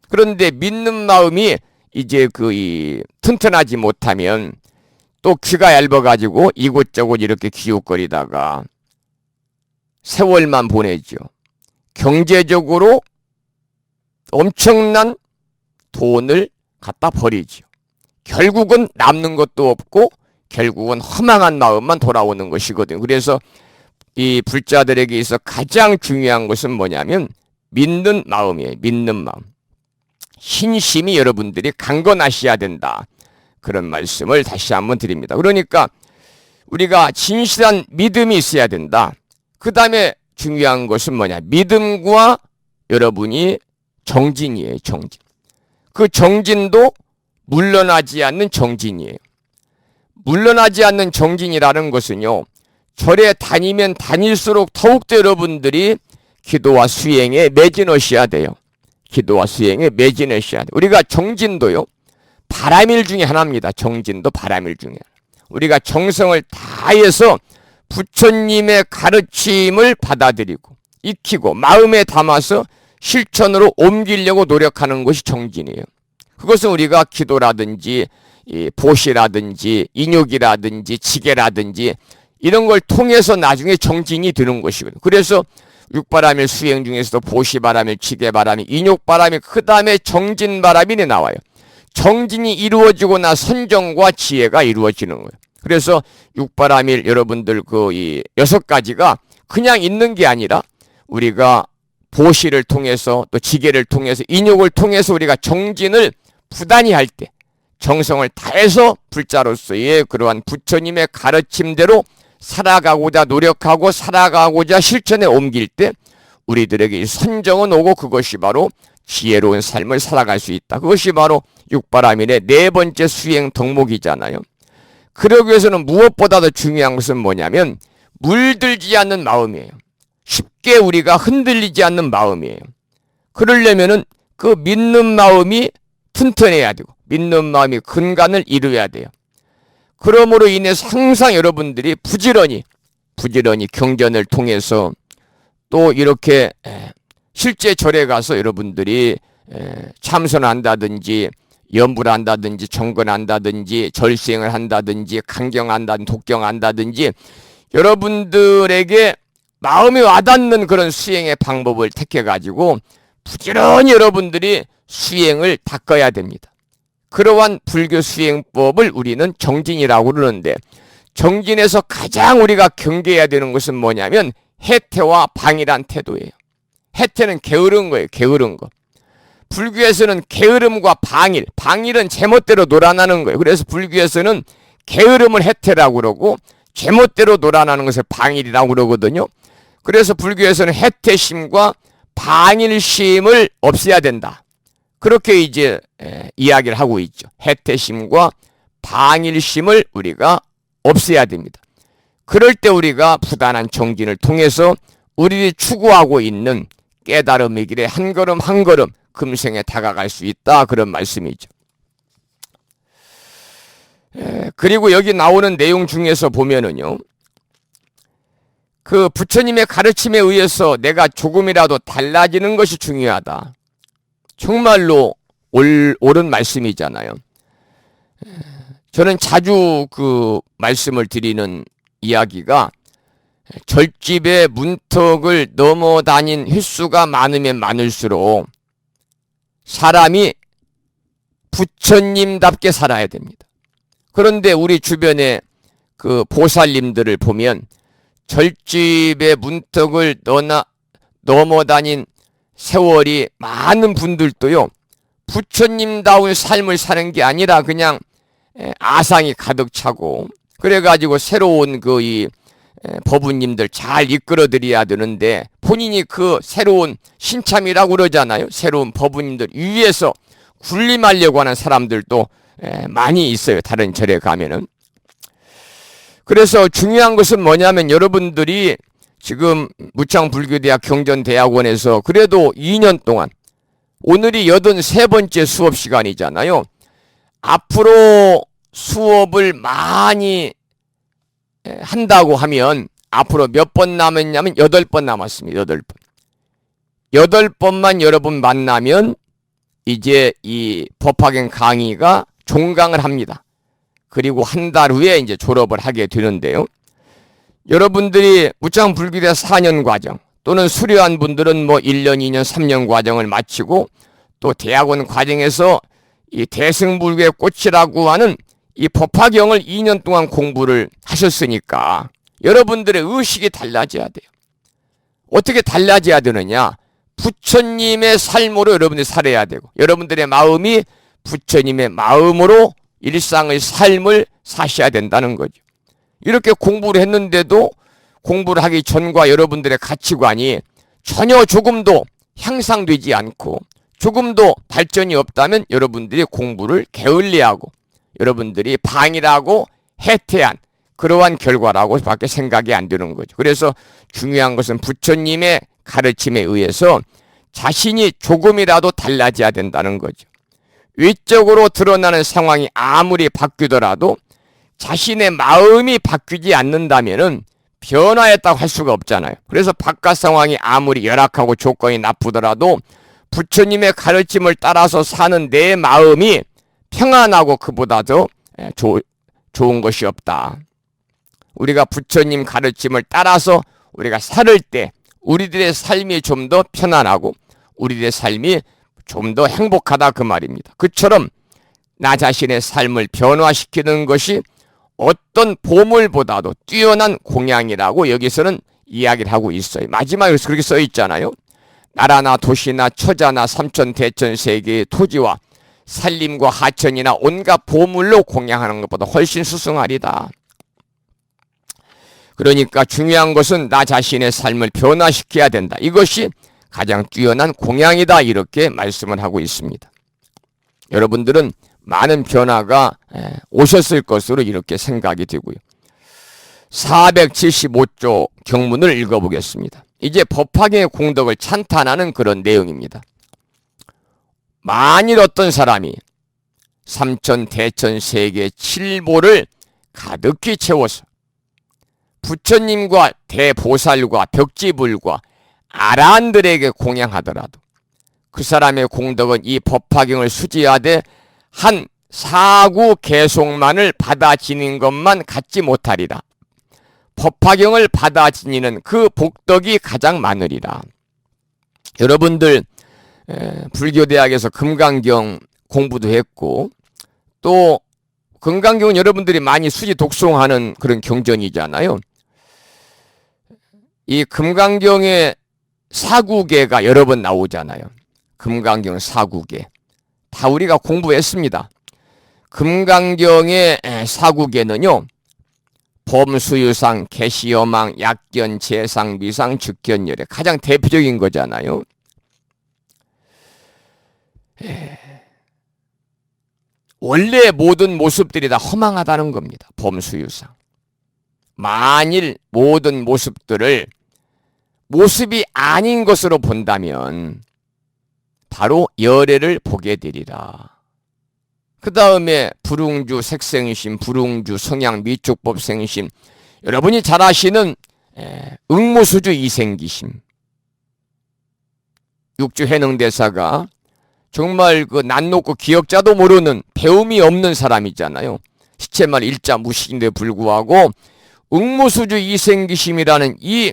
그런데 믿는 마음이 이제 이 튼튼하지 못하면 또 귀가 얇아가지고 이곳저곳 이렇게 기웃거리다가 세월만 보내죠. 경제적으로 엄청난 돈을 갖다 버리죠. 결국은 남는 것도 없고 결국은 허망한 마음만 돌아오는 것이거든요. 그래서 이 불자들에게 있어 가장 중요한 것은 뭐냐면 믿는 마음이에요. 믿는 마음. 신심이 여러분들이 강건하셔야 된다. 그런 말씀을 다시 한번 드립니다. 그러니까 우리가 진실한 믿음이 있어야 된다. 그 다음에 중요한 것은 뭐냐? 믿음과 여러분이 정진이에요. 정진. 그 정진도 물러나지 않는 정진이에요. 물러나지 않는 정진이라는 것은요. 절에 다니면 다닐수록 더욱더 여러분들이 기도와 수행에 매진하셔야 돼요. 기도와 수행에 매진하셔야 돼요. 우리가 정진도요. 바람일 중에 하나입니다. 정진도 바람일 중에 하나. 우리가 정성을 다해서 부처님의 가르침을 받아들이고 익히고 마음에 담아서 실천으로 옮기려고 노력하는 것이 정진이에요. 그것은 우리가 기도라든지 보시라든지 인욕이라든지 지게라든지 이런 걸 통해서 나중에 정진이 되는 것이거든요. 그래서 육바람일 수행 중에서도 보시바람일 지게바람일 인욕바람일 그 다음에 정진바람일이 나와요. 정진이 이루어지고 나 선정과 지혜가 이루어지는 거예요. 그래서 육바람일 여러분들 이 6가지가 그냥 있는 게 아니라 우리가 보시를 통해서 또 지게를 통해서 인욕을 통해서 우리가 정진을 부단히 할 때 정성을 다해서 불자로서의 그러한 부처님의 가르침대로 살아가고자 노력하고 살아가고자 실천에 옮길 때 우리들에게 선정은 오고 그것이 바로 지혜로운 삶을 살아갈 수 있다. 그것이 바로 육바라밀의 4번째 수행 덕목이잖아요. 그러기 위해서는 무엇보다도 중요한 것은 뭐냐면 물들지 않는 마음이에요. 쉽게 우리가 흔들리지 않는 마음이에요. 그러려면은 그 믿는 마음이 튼튼해야 되고 믿는 마음이 근간을 이루어야 돼요. 그러므로 인해서 항상 여러분들이 부지런히 경전을 통해서 또 이렇게 실제 절에 가서 여러분들이 참선한다든지 연불을 한다든지 정근한다든지 절수행을 한다든지 강경한다든지 독경한다든지 여러분들에게 마음이 와닿는 그런 수행의 방법을 택해가지고 부지런히 여러분들이 수행을 닦아야 됩니다. 그러한 불교 수행법을 우리는 정진이라고 그러는데 정진에서 가장 우리가 경계해야 되는 것은 뭐냐면 해태와 방이란 태도예요. 해태는 게으른 거예요. 게으른 거. 불교에서는 게으름과 방일은 제멋대로 놀아나는 거예요. 그래서 불교에서는 게으름을 해태라고 그러고 제멋대로 놀아나는 것을 방일이라고 그러거든요. 그래서 불교에서는 해태심과 방일심을 없애야 된다. 그렇게 이제 이야기를 하고 있죠. 해태심과 방일심을 우리가 없애야 됩니다. 그럴 때 우리가 부단한 정진을 통해서 우리들이 추구하고 있는 깨달음의 길에 한 걸음 한 걸음 금생에 다가갈 수 있다. 그런 말씀이죠. 그리고 여기 나오는 내용 중에서 보면은요, 그 부처님의 가르침에 의해서 내가 조금이라도 달라지는 것이 중요하다. 정말로 옳은 말씀이잖아요. 저는 자주 그 말씀을 드리는 이야기가, 절집의 문턱을 넘어다닌 횟수가 많으면 많을수록 사람이 부처님답게 살아야 됩니다. 그런데 우리 주변에 그 보살님들을 보면 절집의 문턱을 넘어다닌 세월이 많은 분들도요, 부처님다운 삶을 사는 게 아니라 그냥 아상이 가득 차고, 그래가지고 새로운 이 법부님들 잘 이끌어드려야 되는데 본인이 그 새로운 신참이라고 그러잖아요. 새로운 법부님들 위에서 군림하려고 하는 사람들도 많이 있어요. 다른 절에 가면은. 그래서 중요한 것은 뭐냐면, 여러분들이 지금 무창불교대학 경전대학원에서 그래도 2년 동안, 오늘이 83번째 수업 시간이잖아요. 앞으로 수업을 많이 한다고 하면 앞으로 몇 번 남았냐면 8번 남았습니다. 8번. 8번만 여러분 만나면 이제 이 법화경 강의가 종강을 합니다. 그리고 한 달 후에 이제 졸업을 하게 되는데요. 여러분들이 무창불교대 4년 과정, 또는 수료한 분들은 뭐 1년, 2년, 3년 과정을 마치고, 또 대학원 과정에서 이 대승불교의 꽃이라고 하는 이 법화경을 2년 동안 공부를 하셨으니까 여러분들의 의식이 달라져야 돼요. 어떻게 달라져야 되느냐? 부처님의 삶으로 여러분들이 살아야 되고, 여러분들의 마음이 부처님의 마음으로 일상의 삶을 사셔야 된다는 거죠. 이렇게 공부를 했는데도 공부를 하기 전과 여러분들의 가치관이 전혀 조금도 향상되지 않고 조금도 발전이 없다면 여러분들이 공부를 게을리하고 여러분들이 방일하고 해태한 그러한 결과라고 밖에 생각이 안 드는 거죠. 그래서 중요한 것은 부처님의 가르침에 의해서 자신이 조금이라도 달라져야 된다는 거죠. 외적으로 드러나는 상황이 아무리 바뀌더라도 자신의 마음이 바뀌지 않는다면은 변화했다고 할 수가 없잖아요. 그래서 바깥 상황이 아무리 열악하고 조건이 나쁘더라도 부처님의 가르침을 따라서 사는 내 마음이 평안하고 그보다 더 좋은 것이 없다. 우리가 부처님 가르침을 따라서 우리가 살 때 우리들의 삶이 좀 더 편안하고 우리들의 삶이 좀 더 행복하다 그 말입니다. 그처럼 나 자신의 삶을 변화시키는 것이 어떤 보물보다도 뛰어난 공양이라고 여기서는 이야기를 하고 있어요. 마지막에 그렇게 써 있잖아요. 나라나 도시나 처자나 삼천 대천 세계의 토지와 산림과 하천이나 온갖 보물로 공양하는 것보다 훨씬 수승하리다. 그러니까 중요한 것은 나 자신의 삶을 변화시켜야 된다. 이것이 가장 뛰어난 공양이다. 이렇게 말씀을 하고 있습니다. 여러분들은 많은 변화가 오셨을 것으로 이렇게 생각이 되고요. 475조 경문을 읽어보겠습니다. 이제 법화경의 공덕을 찬탄하는 그런 내용입니다. 만일 어떤 사람이 삼천 대천 세계 칠보를 가득히 채워서 부처님과 대보살과 벽지불과 아라한들에게 공양하더라도 그 사람의 공덕은 이 법화경을 수지하되 한 사구 개송만을 받아 지닌 것만 갖지 못하리라. 법화경을 받아 지니는 그 복덕이 가장 많으리라. 여러분들 불교대학에서 금강경 공부도 했고, 또 금강경은 여러분들이 많이 수지 독송하는 그런 경전이잖아요. 이 금강경의 사구계가 여러 번 나오잖아요. 금강경 사구계 다 우리가 공부했습니다. 금강경의 사구계는요, 범수유상, 개시여망, 약견, 재상, 미상, 즉견열애 가장 대표적인 거잖아요. 원래 모든 모습들이 다 허망하다는 겁니다. 범수유상. 만일 모든 모습들을 모습이 아닌 것으로 본다면 바로 열애를 보게 되리라. 그 다음에 불웅주 색생심, 불웅주 성향 미축법 생심, 여러분이 잘 아시는 응모수주 이생기심. 육주해능대사가 정말 그 낯놓고 기억자도 모르는 배움이 없는 사람이잖아요. 시체말 일자 무식인데 불구하고 응모수주 이생기심이라는 이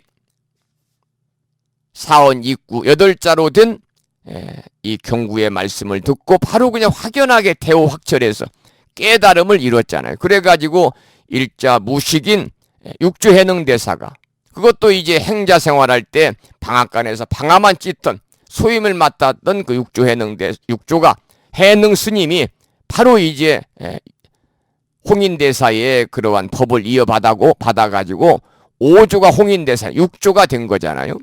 사언 입구 8자로 된 이 경구의 말씀을 듣고 바로 그냥 확연하게 대오 확철해서 깨달음을 이뤘잖아요. 그래가지고 일자 무식인 육주해능대사가 그것도 이제 행자 생활할 때 방앗간에서 방아만 찢던 소임을 맡았던 그 육조가 해능 스님이 바로 이제 홍인대사의 그러한 법을 받아가지고 5조가 홍인대사 6조가 된 거잖아요.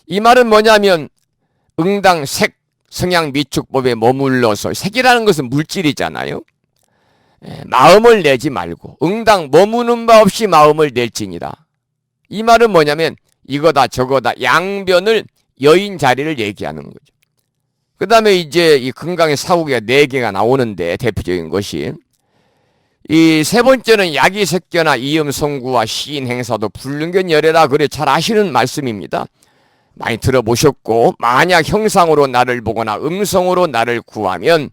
이 말은 뭐냐면 응당 색, 성향 미축법에 머물러서 색이라는 것은 물질이잖아요. 마음을 내지 말고 응당 머무는 바 없이 마음을 낼지니라. 이 말은 뭐냐면 이거다 저거다 양변을 여인 자리를 얘기하는 거죠. 그 다음에 이제 이 금강의 사후기가 4개가 나오는데 대표적인 것이 이 세 번째는 야기색견화 이음성구와 시인행사도 불능견열애라 그래 잘 아시는 말씀입니다. 많이 들어보셨고 만약 형상으로 나를 보거나 음성으로 나를 구하면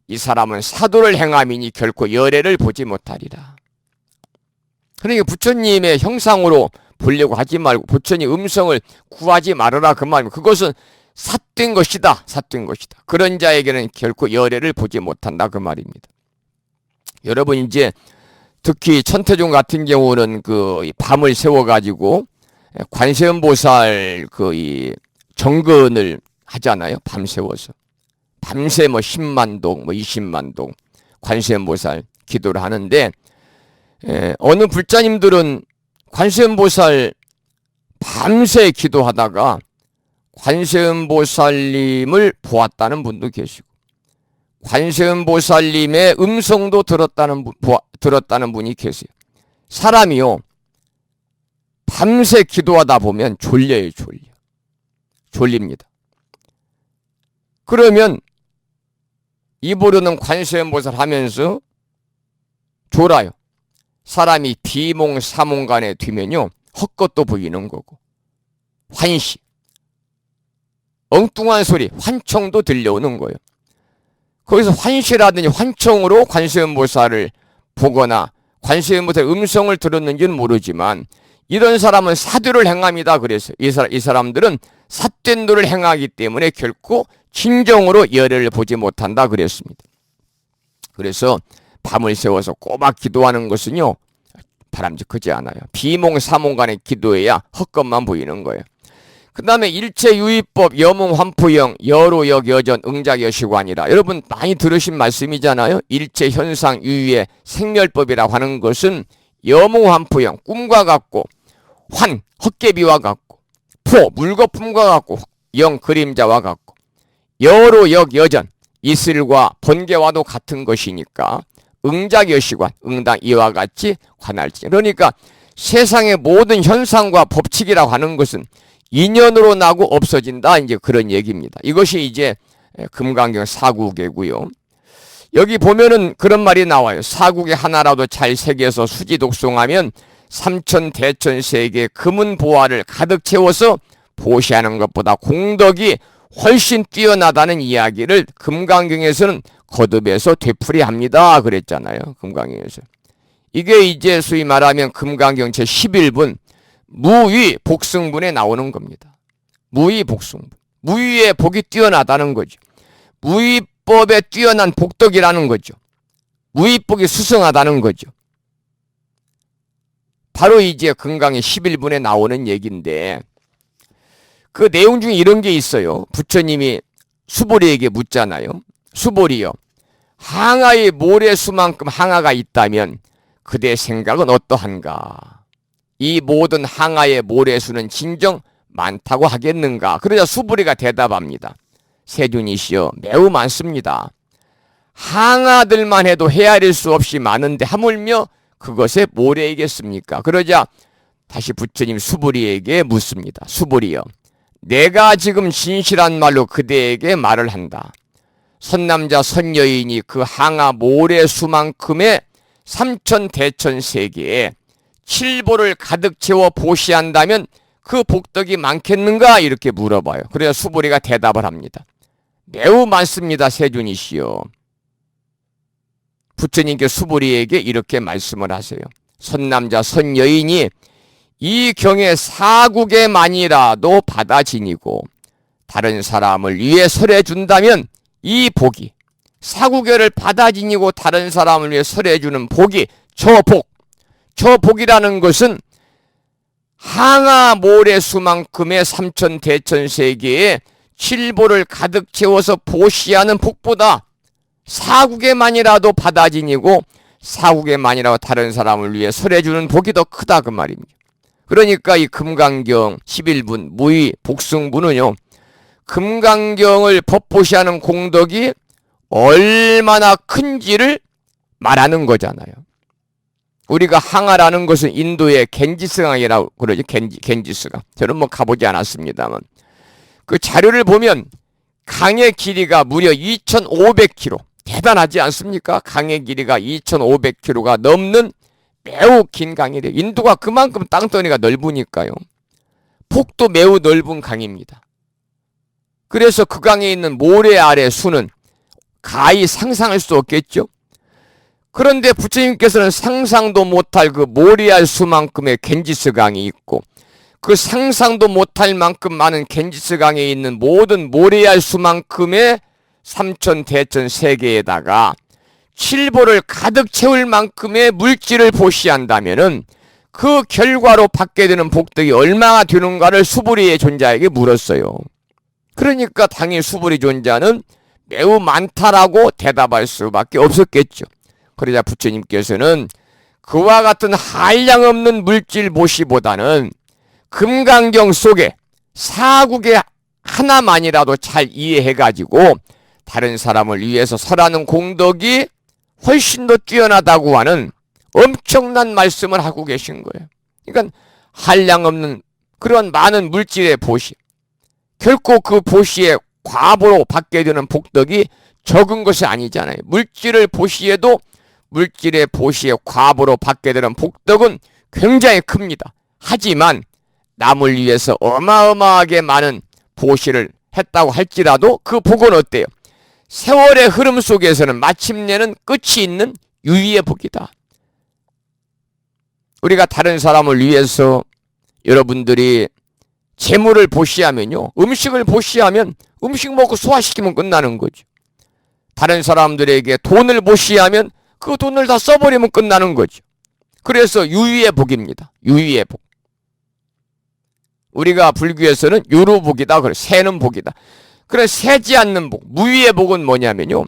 이 사람은 사도를 행함이니 결코 열애를 보지 못하리라. 그러니까 부처님의 형상으로 보려고 하지 말고 부처님 음성을 구하지 말아라 그 말입니다. 그것은 삿된 것이다. 삿된 것이다. 그런 자에게는 결코 열애를 보지 못한다 그 말입니다. 여러분 이제 특히 천태종 같은 경우는 그 밤을 세워가지고 관세음보살 그 이 정근을 하잖아요. 밤새워서. 밤새 뭐 10만 동, 뭐 20만 동 관세음보살 기도를 하는데 어느 불자님들은 관세음보살 밤새 기도하다가 관세음보살님을 보았다는 분도 계시고 관세음보살님의 음성도 들었다는 분이 계세요. 사람이요. 밤새 기도하다 보면 졸려요. 졸립니다. 그러면 입으로는 관세음보살 하면서 졸아요. 사람이 비몽사몽간에 뒤면요. 헛것도 보이는 거고 환시, 엉뚱한 소리, 환청도 들려오는 거예요. 거기서 환시라든지 환청으로 관세음보살을 보거나 관세음보살의 음성을 들었는지는 모르지만 이런 사람은 사도를 행합니다. 그래서 이 사람들은 삿된 도를 행하기 때문에 결코 진정으로 열애를 보지 못한다 그랬습니다. 그래서 밤을 새워서 꼬박 기도하는 것은요. 바람직하지 않아요. 비몽사몽간의 기도해야 헛것만 보이는 거예요. 그 다음에 일체유의법 여몽환포영 여로역 여전 응작여시관이라 여러분 많이 들으신 말씀이잖아요. 일체현상 유의의 생멸법이라고 하는 것은 여몽환포영 꿈과 같고 환 헛개비와 같고 포 물거품과 같고 영 그림자와 같고 여로역 여전 이슬과 번개와도 같은 것이니까 응작여시관 응당 이와 같이 관할지. 그러니까 세상의 모든 현상과 법칙이라고 하는 것은 인연으로 나고 없어진다. 이제 그런 얘기입니다. 이것이 이제 금강경 사국이고요. 여기 보면은 그런 말이 나와요. 사국에 하나라도 잘 새겨서 수지 독송하면 삼천 대천 세계 금은 보화를 가득 채워서 보시하는 것보다 공덕이 훨씬 뛰어나다는 이야기를 금강경에서는 거듭해서 되풀이합니다. 그랬잖아요. 금강경에서. 이게 이제 소위 말하면 금강경 제11분 무위 복승분에 나오는 겁니다. 무위 복승분. 무위의 복이 뛰어나다는 거죠. 무위법에 뛰어난 복덕이라는 거죠. 무위복이 수승하다는 거죠. 바로 이제 금강의 11분에 나오는 얘기인데 그 내용 중에 이런 게 있어요. 부처님이 수보리에게 묻잖아요. 수보리여, 항아의 모래수만큼 항아가 있다면 그대 생각은 어떠한가? 이 모든 항아의 모래수는 진정 많다고 하겠는가? 그러자 수부리가 대답합니다. 세준이시여, 매우 많습니다. 항아들만 해도 헤아릴 수 없이 많은데 하물며 그것의 모래이겠습니까? 그러자 다시 부처님 수부리에게 묻습니다. 수부리여, 내가 지금 진실한 말로 그대에게 말을 한다. 선남자 선여인이 그 항아 모래수만큼의 삼천대천세계에 칠보를 가득 채워 보시한다면 그 복덕이 많겠는가? 이렇게 물어봐요. 그래서 수부리가 대답을 합니다. 매우 많습니다, 세준이시여. 부처님께 수부리에게 이렇게 말씀을 하세요. 선남자 선여인이 이 경에 사국에만이라도 받아 지니고 다른 사람을 위해 설해준다면 이 복이, 사국에를 받아 지니고 다른 사람을 위해 설해주는 복이 저 복이라는 것은 항아 모래수만큼의 삼천대천세계에 칠보를 가득 채워서 보시하는 복보다 사국에만이라도 받아 지니고 사국에만이라도 다른 사람을 위해 설해주는 복이 더 크다, 그 말입니다. 그러니까 이 금강경 11분 무의 복승부는요, 금강경을 법보시하는 공덕이 얼마나 큰지를 말하는 거잖아요. 우리가 항아라는 것은 인도의 겐지스강이라고 그러죠. 겐지스강. 저는 뭐 가보지 않았습니다만 그 자료를 보면 강의 길이가 무려 2,500km. 대단하지 않습니까? 강의 길이가 2,500km가 넘는 매우 긴 강이래요. 인도가 그만큼 땅덩이가 넓으니까요. 폭도 매우 넓은 강입니다. 그래서 그 강에 있는 모래 아래 수는 가히 상상할 수 없겠죠. 그런데 부처님께서는 상상도 못할 그 모래알 수만큼의 겐지스 강이 있고 그 상상도 못할 만큼 많은 겐지스 강에 있는 모든 모래알 수만큼의 삼천대천 세계에다가 칠보를 가득 채울 만큼의 물질을 보시한다면은 그 결과로 받게 되는 복덕이 얼마나 되는가를 수부리의 존자에게 물었어요. 그러니까 당연히 수부리 존자는 매우 많다라고 대답할 수밖에 없었겠죠. 그러자 부처님께서는 그와 같은 한량없는 물질 보시보다는 금강경 속에 사국의 하나만이라도 잘 이해해가지고 다른 사람을 위해서 설하는 공덕이 훨씬 더 뛰어나다고 하는 엄청난 말씀을 하고 계신 거예요. 그러니까 한량없는 그런 많은 물질의 보시, 결코 그 보시의 과보로 받게 되는 복덕이 적은 것이 아니잖아요. 물질을 보시에도 물질의 보시의 과보로 받게 되는 복덕은 굉장히 큽니다. 하지만 남을 위해서 어마어마하게 많은 보시를 했다고 할지라도 그 복은 어때요? 세월의 흐름 속에서는 마침내는 끝이 있는 유의의 복이다. 우리가 다른 사람을 위해서 여러분들이 재물을 보시하면요, 음식을 보시하면 음식 먹고 소화시키면 끝나는 거죠. 다른 사람들에게 돈을 보시하면 그 돈을 다 써버리면 끝나는 거죠. 그래서 유의의 복입니다. 유의의 복. 우리가 불교에서는 유루복이다. 그래, 세는 복이다. 그래, 세지 않는 복, 무위의 복은 뭐냐면요,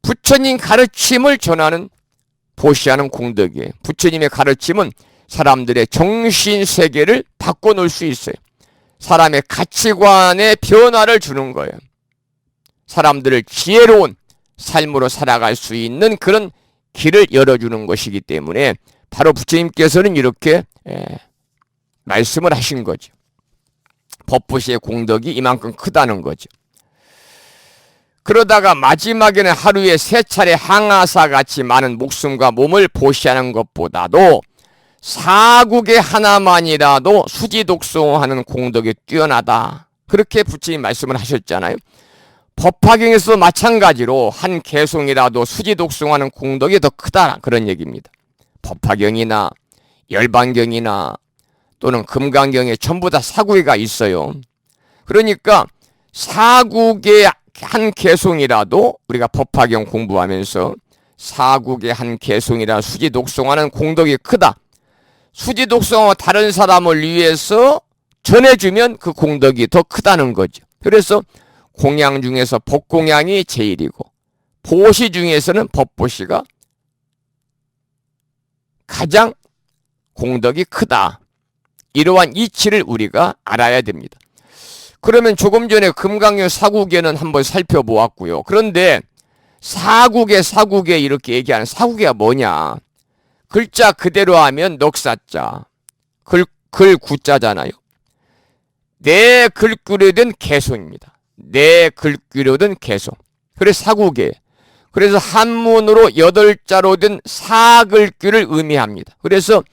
부처님 가르침을 전하는 보시하는 공덕이에요. 부처님의 가르침은 사람들의 정신세계를 바꿔놓을 수 있어요. 사람의 가치관의 변화를 주는 거예요. 사람들을 지혜로운 삶으로 살아갈 수 있는 그런 길을 열어주는 것이기 때문에 바로 부처님께서는 이렇게 말씀을 하신 거죠. 법보시의 공덕이 이만큼 크다는 거죠. 그러다가 마지막에는 하루에 3차례 항아사같이 많은 목숨과 몸을 보시하는 것보다도 사국의 하나만이라도 수지독송하는 공덕이 뛰어나다. 그렇게 부처님 말씀을 하셨잖아요. 법화경에서도 마찬가지로 한 개송이라도 수지독송하는 공덕이 더 크다, 그런 얘기입니다. 법화경이나 열반경이나 또는 금강경에 전부 다 사국이가 있어요. 그러니까 사국의 한 개송이라도 우리가 법화경 공부하면서 사국의 한 개송이라 수지독송하는 공덕이 크다. 수지독송하고 다른 사람을 위해서 전해주면 그 공덕이 더 크다는 거죠. 그래서 공양 중에서 법공양이 제일이고 보시 중에서는 법보시가 가장 공덕이 크다. 이러한 이치를 우리가 알아야 됩니다. 그러면 조금 전에 금강경 사국에는 한번 살펴보았고요. 그런데 사국에 이렇게 얘기하는 사국에가 뭐냐? 글자 그대로 하면 넉사자, 글 구자잖아요. 내 글귀로 된 개송입니다. 내 글귀로 된 개송. 그래서 사국에. 그래서 한문으로 8자로 된 사글귀를 의미합니다. 그래서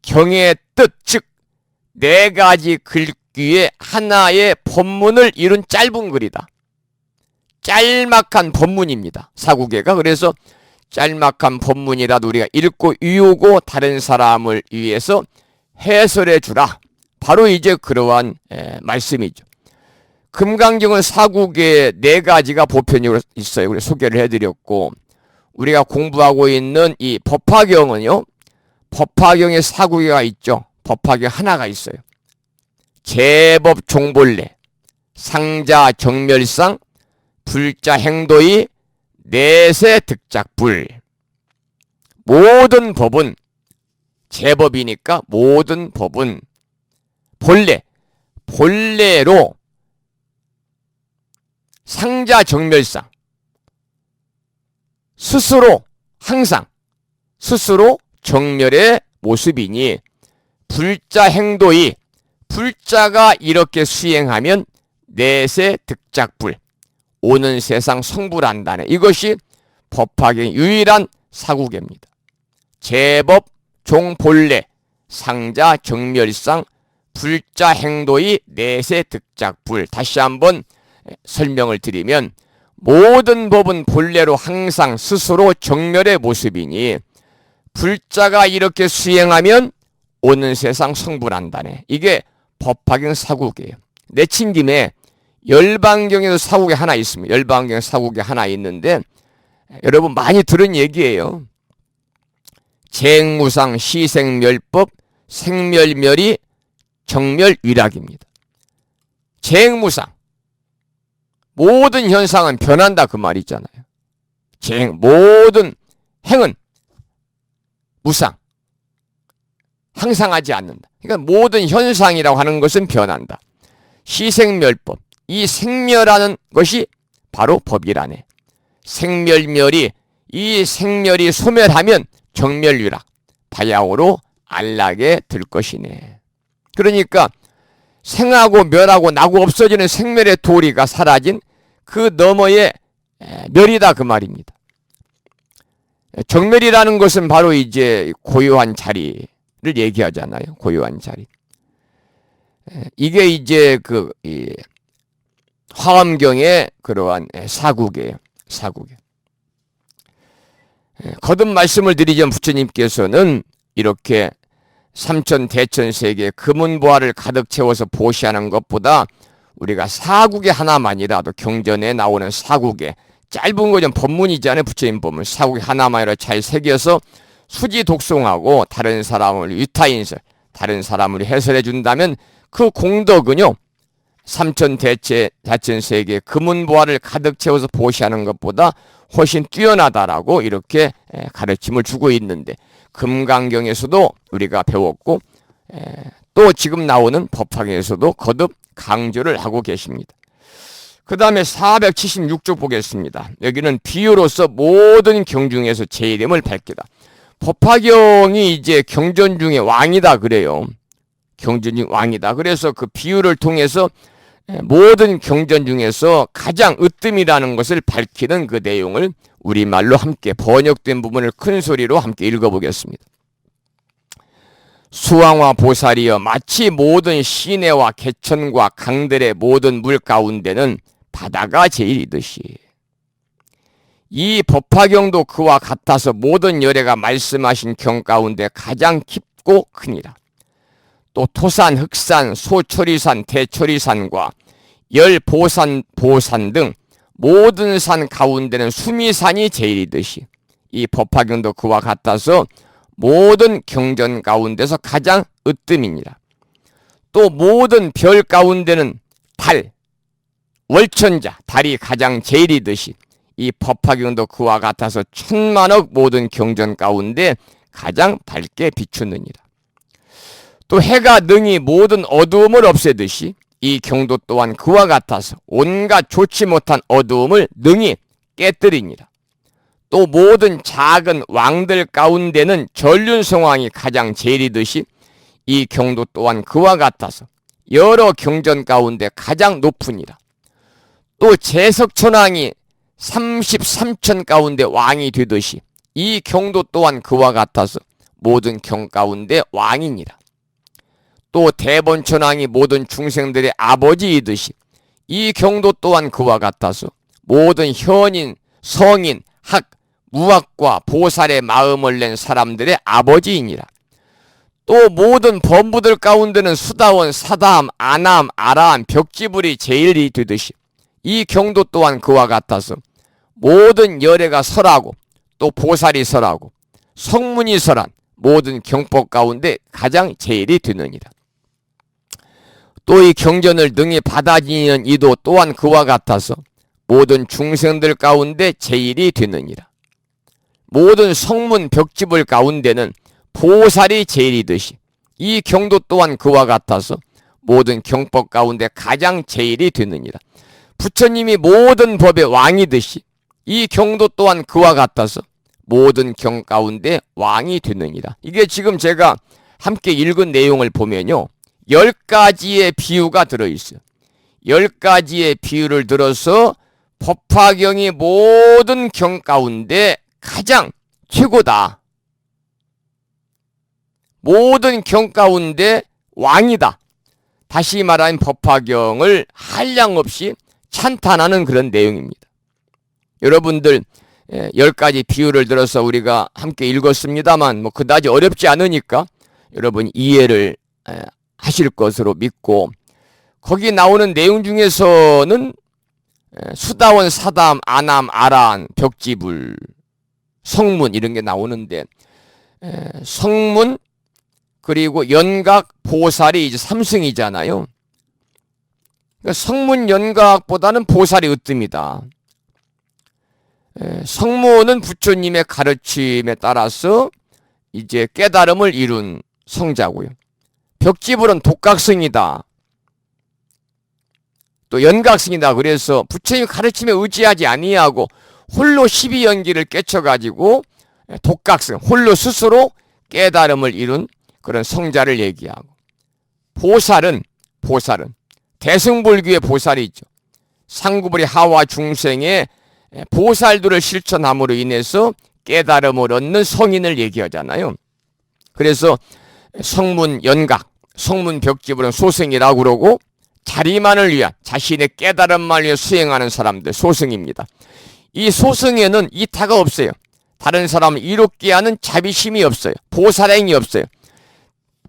경의 뜻, 즉 4가지 글귀의 하나의 법문을 이룬 짧은 글이다. 짤막한 법문입니다. 사국에가. 그래서 짤막한 법문이라도 우리가 읽고 이우고 다른 사람을 위해서 해설해 주라. 바로 이제 그러한 말씀이죠. 금강경은 사국에 4가지가 보편적으로 있어요. 그래서 소개를 해드렸고, 우리가 공부하고 있는 이 법화경은요, 법화경에 사국에가 있죠. 법화경 하나가 있어요. 제법 종본래, 상자 정멸상, 불자 행도의, 내세 득작불. 모든 법은 제법이니까 모든 법은 본래로 상자 정멸상, 스스로 항상 스스로 정멸의 모습이니, 불자 행도의, 불자가 이렇게 수행하면 내세 득작불, 오는 세상 성불한다네. 이것이 법화경의 유일한 사국입니다. 제법 종본래, 상자 정멸상, 불자 행도의, 내세 득작불. 다시 한번 설명을 드리면, 모든 법은 본래로 항상 스스로 정멸의 모습이니 불자가 이렇게 수행하면 오는 세상 성불한다네. 이게 법화경 사국이에요. 내친 김에 열반경에도 사국이 하나 있습니다. 열반경 사국이 하나 있는데 여러분 많이 들은 얘기예요. 재행무상 시생멸법 생멸멸이 정멸위락입니다. 재행무상, 모든 현상은 변한다 그 말이잖아요. 모든 행은 무상, 항상 하지 않는다. 그러니까 모든 현상이라고 하는 것은 변한다. 시생멸법, 이 생멸하는 것이 바로 법이라네. 생멸멸이, 이 생멸이 소멸하면 정멸위락, 바야흐로 안락에 들 것이네. 그러니까 생하고 멸하고 나고 없어지는 생멸의 도리가 사라진 그 너머의 멸이다 그 말입니다. 정멸이라는 것은 바로 이제 고요한 자리를 얘기하잖아요. 고요한 자리. 이게 이제 화엄경의 그러한 사국이에요. 사국에. 거듭 말씀을 드리자면 부처님께서는 이렇게 삼천 대천세계 금은보화를 가득 채워서 보시하는 것보다 우리가 사국의 하나만이라도, 경전에 나오는 사국에, 짧은 거좀 법문이잖아요. 부처님 법문. 사국의 하나만이라도 잘 새겨서 수지 독송하고 다른 사람을 위타인설, 다른 사람을 해설해 준다면 그 공덕은요, 삼천 대천세계 금은보화를 가득 채워서 보시하는 것보다 훨씬 뛰어나다라고 이렇게 가르침을 주고 있는데, 금강경에서도 우리가 배웠고 또 지금 나오는 법화경에서도 거듭 강조를 하고 계십니다. 그 다음에 476쪽 보겠습니다. 여기는 비유로서 모든 경 중에서 제1임을 밝히다. 법화경이 이제 경전 중에 왕이다 그래요. 경전 중 왕이다. 그래서 그 비유를 통해서 모든 경전 중에서 가장 으뜸이라는 것을 밝히는 그 내용을 우리말로 함께 번역된 부분을 큰 소리로 함께 읽어보겠습니다. 수왕화 보살이여, 마치 모든 시내와 개천과 강들의 모든 물 가운데는 바다가 제일이듯이 이 법화경도 그와 같아서 모든 열애가 말씀하신 경 가운데 가장 깊고 크니라. 또 토산, 흑산, 소초리산, 대초리산과 열보산, 보산 등 모든 산 가운데는 수미산이 제일이듯이 이 법화경도 그와 같아서 모든 경전 가운데서 가장 으뜸이니라. 또 모든 별 가운데는 달, 월천자, 달이 가장 제일이듯이 이 법화경도 그와 같아서 천만억 모든 경전 가운데 가장 밝게 비추느니라. 또 해가 능히 모든 어두움을 없애듯이 이 경도 또한 그와 같아서 온갖 좋지 못한 어두움을 능히 깨뜨리니라. 또 모든 작은 왕들 가운데는 전륜성왕이 가장 제일이듯이 이 경도 또한 그와 같아서 여러 경전 가운데 가장 높으니라. 또 제석천왕이 33천 가운데 왕이 되듯이 이 경도 또한 그와 같아서 모든 경 가운데 왕이니라. 또 대본천왕이 모든 중생들의 아버지이듯이 이 경도 또한 그와 같아서 모든 현인, 성인, 학, 무학과 보살의 마음을 낸 사람들의 아버지이니라. 또 모든 범부들 가운데는 수다원, 사다함, 아남, 아라함, 벽지불이 제일이 되듯이 이 경도 또한 그와 같아서 모든 열애가 설하고 또 보살이 설하고 성문이 설한 모든 경법 가운데 가장 제일이 되느니라. 또 이 경전을 능히 받아지는 이도 또한 그와 같아서 모든 중생들 가운데 제일이 되느니라. 모든 성문 벽지불 가운데는 보살이 제일이듯이 이 경도 또한 그와 같아서 모든 경법 가운데 가장 제일이 되느니라. 부처님이 모든 법의 왕이듯이 이 경도 또한 그와 같아서 모든 경 가운데 왕이 되느니라. 이게 지금 제가 함께 읽은 내용을 보면요, 10가지의 비유가 들어있어요. 10가지의 비유를 들어서 법화경이 모든 경 가운데 가장 최고다. 모든 경 가운데 왕이다. 다시 말하면 법화경을 한량없이 찬탄하는 그런 내용입니다. 여러분들 10가지 비유를 들어서 우리가 함께 읽었습니다만 뭐 그다지 어렵지 않으니까 여러분 이해를 하실 것으로 믿고, 거기 나오는 내용 중에서는 수다원, 사담, 아남, 아란, 벽지불, 성문 이런 게 나오는데, 성문 그리고 연각, 보살이 이제 3승이잖아요. 그러니까 성문, 연각보다는 보살이 으뜸이다. 성문은 부처님의 가르침에 따라서 이제 깨달음을 이룬 성자고요. 벽지불은 독각성이다. 또 연각성이다. 그래서 부처님 가르침에 의지하지 아니하고 홀로 12연기를 깨쳐가지고 독각성, 홀로 스스로 깨달음을 이룬 그런 성자를 얘기하고, 보살은 대승불교의 보살이 있죠. 상구불이 하와 중생의 보살들을 실천함으로 인해서 깨달음을 얻는 성인을 얘기하잖아요. 그래서 성문 연각, 성문 벽지불은 소승이라고 그러고, 자리만을 위한 자신의 깨달음만을 위해 수행하는 사람들 소승입니다. 이 소승에는 이타가 없어요. 다른 사람을 이롭게 하는 자비심이 없어요. 보살행이 없어요.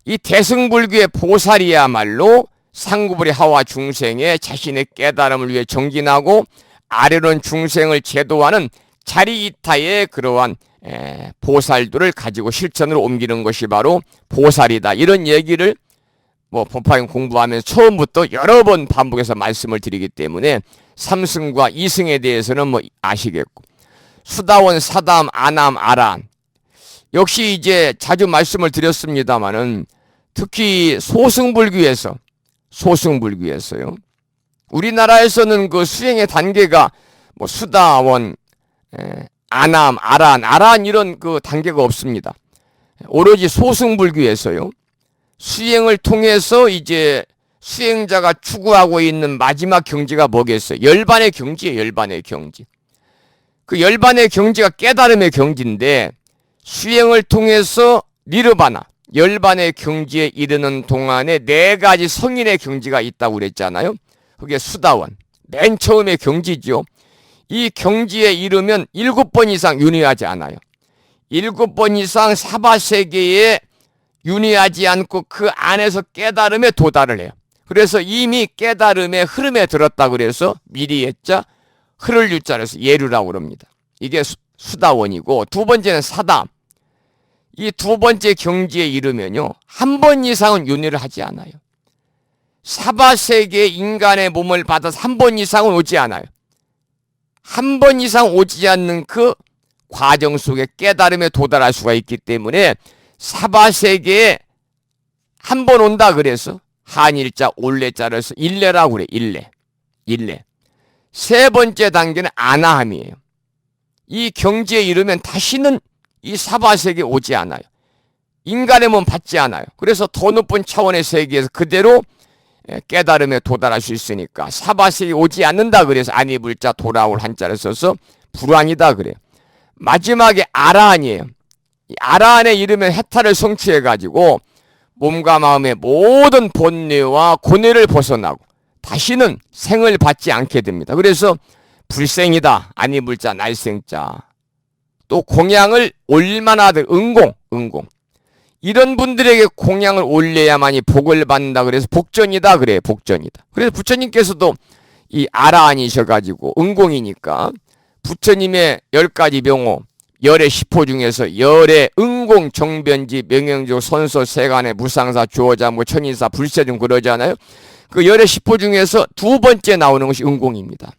이 대승불교의 보살이야말로 상구불의 하와 중생의 자신의 깨달음을 위해 정진하고 아래로는 중생을 제도하는 자리이타의 그러한 보살들을 가지고 실천으로 옮기는 것이 바로 보살이다. 이런 얘기를 법화경 공부하면서 처음부터 여러 번 반복해서 말씀을 드리기 때문에 3승과 2승에 대해서는 아시겠고, 수다원, 사담, 아남, 아란, 역시 이제 자주 말씀을 드렸습니다마는 특히 소승불교에서요, 우리나라에서는 그 수행의 단계가 수다원, 아남, 아란 이런 그 단계가 없습니다. 오로지 소승불교에서요, 수행을 통해서 이제 수행자가 추구하고 있는 마지막 경지가 뭐겠어요? 열반의 경지예요. 열반의 경지. 그 열반의 경지가 깨달음의 경지인데, 수행을 통해서 니르바나, 열반의 경지에 이르는 동안에 4가지 성인의 경지가 있다고 그랬잖아요. 그게 수다원, 맨 처음의 경지죠. 이 경지에 이르면 7번 이상 윤회하지 않아요. 7번 이상 사바세계에 윤회하지 않고 그 안에서 깨달음에 도달을 해요. 그래서 이미 깨달음의 흐름에 들었다 그래서 미리 했자 흐를 유자라서 예류라고 그럽니다. 이게 수다원이고, 두 번째는 사담. 이 두 번째 경지에 이르면요, 1번 이상은 윤회를 하지 않아요. 사바세계 인간의 몸을 받아서 1번 이상은 오지 않아요. 1번 이상 오지 않는 그 과정 속에 깨달음에 도달할 수가 있기 때문에 사바세계에 한 번 온다 그래서 한일자 올레자를 써 일레라고 그래. 일레. 세 번째 단계는 아나함이에요. 이 경지에 이르면 다시는 이 사바세계에 오지 않아요. 인간의 몸 받지 않아요. 그래서 더 높은 차원의 세계에서 그대로 깨달음에 도달할 수 있으니까 사바세계에 오지 않는다 그래서 안이불자 돌아올 한자를 써서 불왕이다 그래요. 마지막에 아라한이에요. 이 아라한에 이르면 해탈을 성취해가지고 몸과 마음의 모든 본뇌와 고뇌를 벗어나고 다시는 생을 받지 않게 됩니다. 그래서 불생이다. 안이불자 날생자. 또 공양을 올릴만하들 응공. 이런 분들에게 공양을 올려야만이 복을 받는다. 그래서 복전이다. 그래요. 복전이다. 그래서 부처님께서도 이 아라한이셔가지고 응공이니까 부처님의 10가지 명호 열의 10호 중에서 열의 응공 정변지 명영조 선서 세간의 무상사 주어자 뭐 천인사 불세중 그러잖아요. 그 열의 10호 중에서 두 번째 나오는 것이 응공입니다.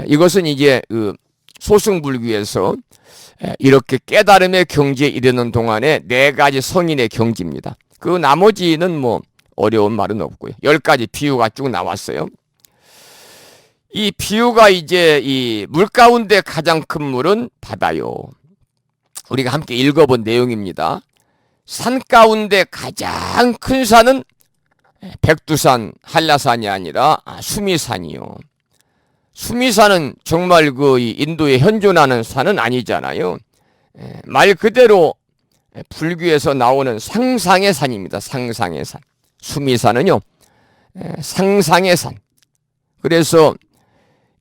이것은 이제 그 소승불교에서 이렇게 깨달음의 경지에 이르는 동안에 4가지 성인의 경지입니다. 그 나머지는 뭐 어려운 말은 없고요. 10가지 비유가 쭉 나왔어요. 이 비유가 이제 이 물 가운데 가장 큰 물은 바다요. 우리가 함께 읽어본 내용입니다. 산 가운데 가장 큰 산은 백두산, 한라산이 아니라 수미산이요. 수미산은 정말 그 인도에 현존하는 산은 아니잖아요. 말 그대로 불교에서 나오는 상상의 산입니다. 상상의 산. 수미산은요, 상상의 산. 그래서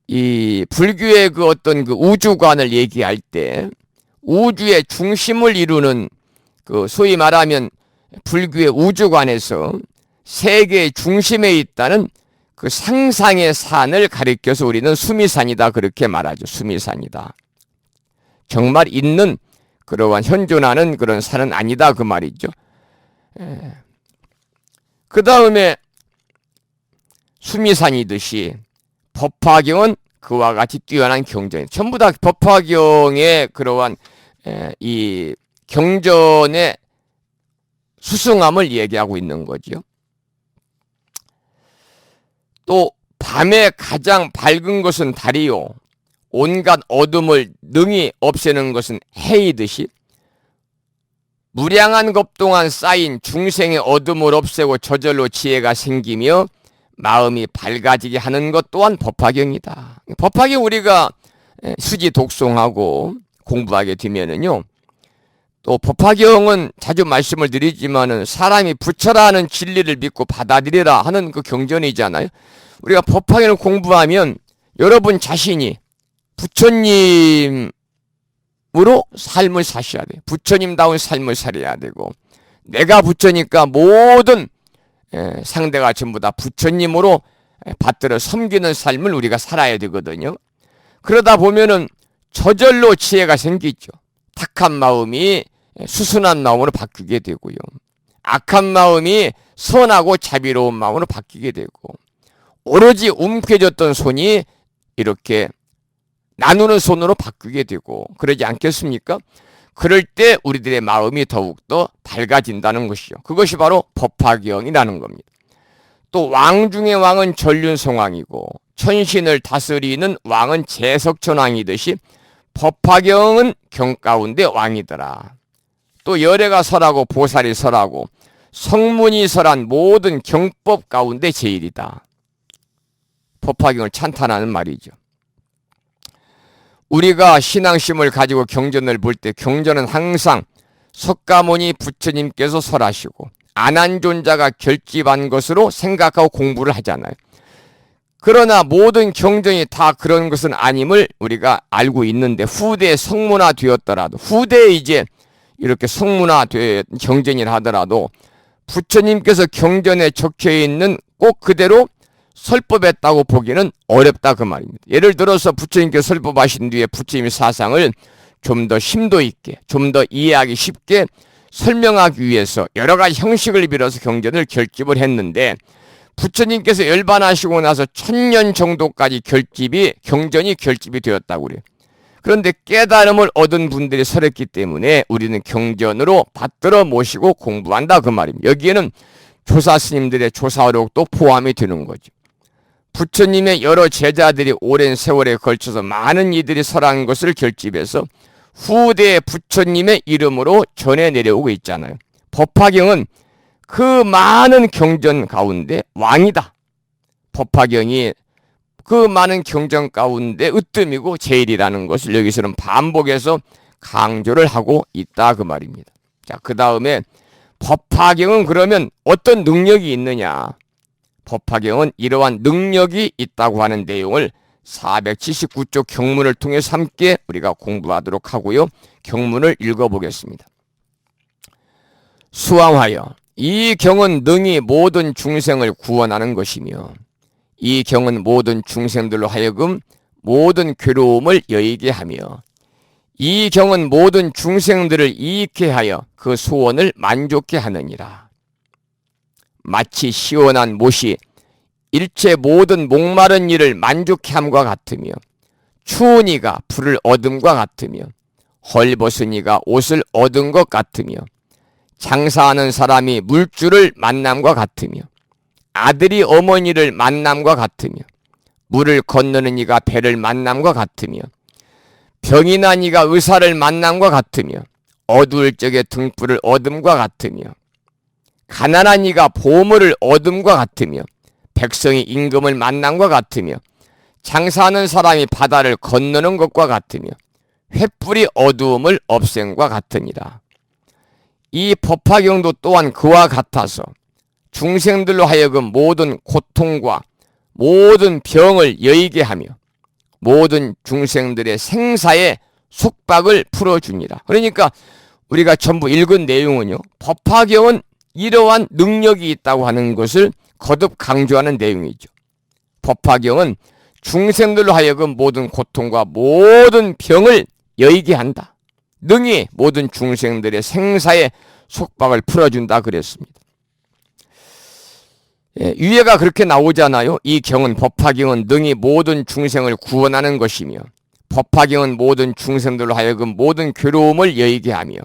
이 불교의 그 어떤 그 우주관을 얘기할 때 우주의 중심을 이루는 그 소위 말하면 불교의 우주관에서 세계의 중심에 있다는 그 상상의 산을 가리켜서 우리는 수미산이다 그렇게 말하죠. 수미산이다. 정말 있는 그러한 현존하는 그런 산은 아니다 그 말이죠. 그 다음에 수미산이듯이 법화경은 그와 같이 뛰어난 경전이 전부 다 법화경의 그러한 이 경전의 수승함을 얘기하고 있는 거죠. 또 밤에 가장 밝은 것은 달이요. 온갖 어둠을 능히 없애는 것은 해이듯이 무량한 것 동안 쌓인 중생의 어둠을 없애고 저절로 지혜가 생기며 마음이 밝아지게 하는 것 또한 법화경이다. 법화경 우리가 수지 독송하고 공부하게 되면은요. 또 법화경은 자주 말씀을 드리지만은 사람이 부처라 하는 진리를 믿고 받아들이라 하는 그 경전이잖아요. 우리가 법화경을 공부하면 여러분 자신이 부처님으로 삶을 사셔야 돼요. 부처님다운 삶을 살아야 되고 내가 부처니까 모든 상대가 전부 다 부처님으로 받들어 섬기는 삶을 우리가 살아야 되거든요. 그러다 보면은 저절로 지혜가 생기죠. 탁한 마음이 수순한 마음으로 바뀌게 되고요. 악한 마음이 선하고 자비로운 마음으로 바뀌게 되고 오로지 움켜졌던 손이 이렇게 나누는 손으로 바뀌게 되고 그러지 않겠습니까? 그럴 때 우리들의 마음이 더욱더 밝아진다는 것이죠. 그것이 바로 법화경이라는 겁니다. 또 왕 중의 왕은 전륜성왕이고 천신을 다스리는 왕은 재석천왕이듯이 법화경은 경 가운데 왕이더라. 또 열애가 설하고 보살이 설하고 성문이 설한 모든 경법 가운데 제일이다. 법화경을 찬탄하는 말이죠. 우리가 신앙심을 가지고 경전을 볼 때 경전은 항상 석가모니 부처님께서 설하시고 안한존자가 결집한 것으로 생각하고 공부를 하잖아요. 그러나 모든 경전이 다 그런 것은 아님을 우리가 알고 있는데 후대에 성문화 되었더라도 후대에 이제 이렇게 성문화 된 경전이라 하더라도 부처님께서 경전에 적혀있는 꼭 그대로 설법했다고 보기는 어렵다 그 말입니다. 예를 들어서 부처님께서 설법하신 뒤에 부처님의 사상을 좀 더 심도 있게 좀 더 이해하기 쉽게 설명하기 위해서 여러 가지 형식을 빌어서 경전을 결집을 했는데 부처님께서 열반하시고 나서 1000년 정도까지 경전이 결집이 되었다고 그래요. 그런데 깨달음을 얻은 분들이 설했기 때문에 우리는 경전으로 받들어 모시고 공부한다 그 말입니다. 여기에는 조사 스님들의 조사록도 포함이 되는 거죠. 부처님의 여러 제자들이 오랜 세월에 걸쳐서 많은 이들이 설한 것을 결집해서 후대 부처님의 이름으로 전해 내려오고 있잖아요. 법화경은 그 많은 경전 가운데 왕이다. 법화경이 그 많은 경전 가운데 으뜸이고 제일이라는 것을 여기서는 반복해서 강조를 하고 있다 그 말입니다. 자, 그 다음에 법화경은 그러면 어떤 능력이 있느냐? 법화경은 이러한 능력이 있다고 하는 내용을 479쪽 경문을 통해서 함께 우리가 공부하도록 하고요. 경문을 읽어보겠습니다. 수왕하여 이 경은 능히 모든 중생을 구원하는 것이며 이 경은 모든 중생들로 하여금 모든 괴로움을 여의게 하며 이 경은 모든 중생들을 이익해 하여 그 소원을 만족케 하느니라. 마치 시원한 못이 일체 모든 목마른 이를 만족케 함과 같으며 추운 이가 불을 얻음과 같으며 헐벗은 이가 옷을 얻은 것 같으며 장사하는 사람이 물줄을 만남과 같으며 아들이 어머니를 만남과 같으며 물을 건너는 이가 배를 만남과 같으며 병이 난 이가 의사를 만남과 같으며 어두울 적에 등불을 얻음과 같으며 가난한 이가 보물을 얻음과 같으며 백성이 임금을 만남과 같으며 장사하는 사람이 바다를 건너는 것과 같으며 횃불이 어두움을 없앰과 같으니라. 이 법화경도 또한 그와 같아서 중생들로 하여금 모든 고통과 모든 병을 여의게 하며 모든 중생들의 생사의 속박을 풀어주니라. 그러니까 우리가 전부 읽은 내용은요, 법화경은 이러한 능력이 있다고 하는 것을 거듭 강조하는 내용이죠. 법화경은 중생들로 하여금 모든 고통과 모든 병을 여의게 한다. 능히 모든 중생들의 생사의 속박을 풀어준다 그랬습니다. 위에가 그렇게 나오잖아요. 이 경은 법화경은 능히 모든 중생을 구원하는 것이며 법화경은 모든 중생들로 하여금 모든 괴로움을 여의게 하며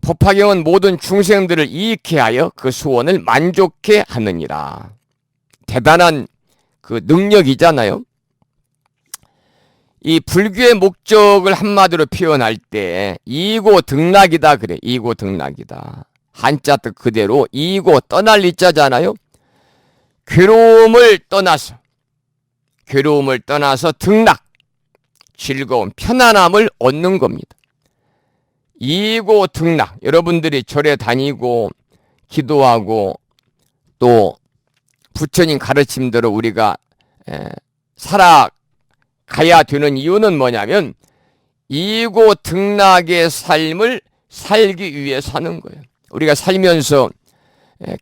법화경은 모든 중생들을 이익해 하여 그 소원을 만족해 하느니라. 대단한 그 능력이잖아요. 이 불교의 목적을 한마디로 표현할 때 이고등락이다 그래. 이고등락이다. 한자 뜻 그대로 이고 떠날 이자잖아요. 괴로움을 떠나서 등락, 즐거움, 편안함을 얻는 겁니다. 이고 등락, 여러분들이 절에 다니고 기도하고 또 부처님 가르침대로 우리가 살아가야 되는 이유는 뭐냐면 이고 등락의 삶을 살기 위해 사는 거예요. 우리가 살면서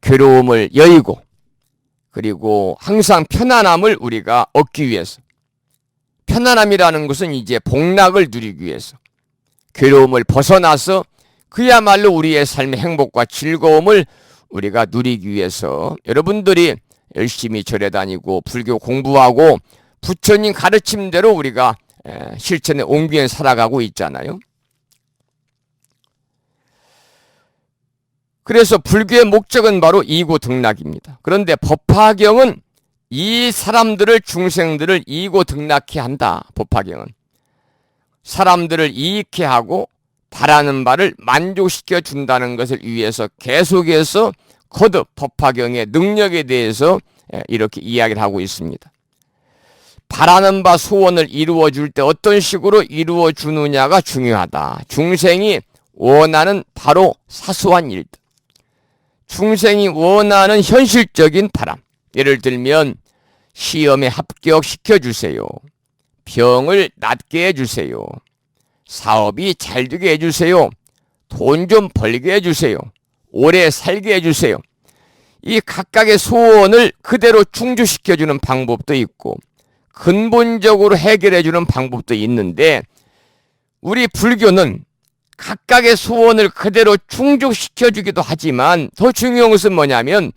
괴로움을 여의고 그리고 항상 편안함을 우리가 얻기 위해서, 편안함이라는 것은 이제 복락을 누리기 위해서, 괴로움을 벗어나서 그야말로 우리의 삶의 행복과 즐거움을 우리가 누리기 위해서 여러분들이 열심히 절에 다니고 불교 공부하고 부처님 가르침대로 우리가 실천에 옮겨 살아가고 있잖아요. 그래서 불교의 목적은 바로 이고등락입니다. 그런데 법화경은 이 사람들을, 중생들을 이고등락해 한다. 법화경은 사람들을 이익해 하고 바라는 바를 만족시켜 준다는 것을 위해서 계속해서 거듭 법화경의 능력에 대해서 이렇게 이야기를 하고 있습니다. 바라는 바 소원을 이루어 줄 때 어떤 식으로 이루어 주느냐가 중요하다. 중생이 원하는 바로 사소한 일들, 중생이 원하는 현실적인 바람, 예를 들면 시험에 합격시켜 주세요. 병을 낫게 해주세요. 사업이 잘 되게 해주세요. 돈 좀 벌게 해주세요. 오래 살게 해주세요. 이 각각의 소원을 그대로 충족시켜주는 방법도 있고 근본적으로 해결해주는 방법도 있는데, 우리 불교는 각각의 소원을 그대로 충족시켜주기도 하지만 더 중요한 것은 뭐냐면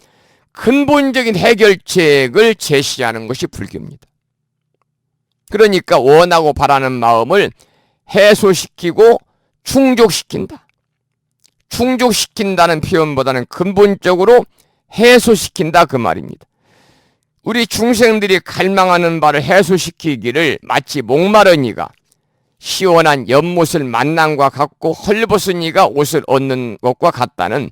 근본적인 해결책을 제시하는 것이 불교입니다. 그러니까 원하고 바라는 마음을 해소시키고 충족시킨다. 충족시킨다는 표현보다는 근본적으로 해소시킨다 그 말입니다. 우리 중생들이 갈망하는 바를 해소시키기를 마치 목마른 이가 시원한 연못을 만남과 같고 헐벗은 이가 옷을 얻는 것과 같다는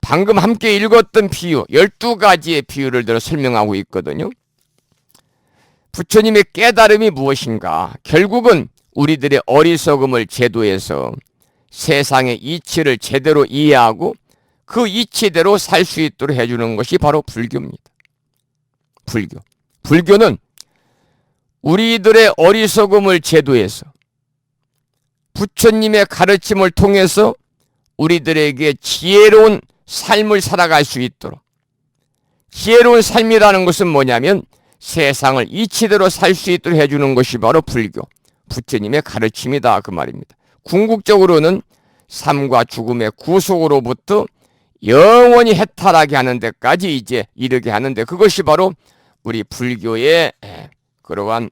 방금 함께 읽었던 비유 12가지의 비유를 들어 설명하고 있거든요. 부처님의 깨달음이 무엇인가? 결국은 우리들의 어리석음을 제도해서 세상의 이치를 제대로 이해하고 그 이치대로 살 수 있도록 해주는 것이 바로 불교입니다. 불교는 우리들의 어리석음을 제도해서 부처님의 가르침을 통해서 우리들에게 지혜로운 삶을 살아갈 수 있도록, 지혜로운 삶이라는 것은 뭐냐면 세상을 이치대로 살 수 있도록 해주는 것이 바로 불교, 부처님의 가르침이다 그 말입니다. 궁극적으로는 삶과 죽음의 구속으로부터 영원히 해탈하게 하는 데까지 이제 이르게 하는데, 그것이 바로 우리 불교의 그러한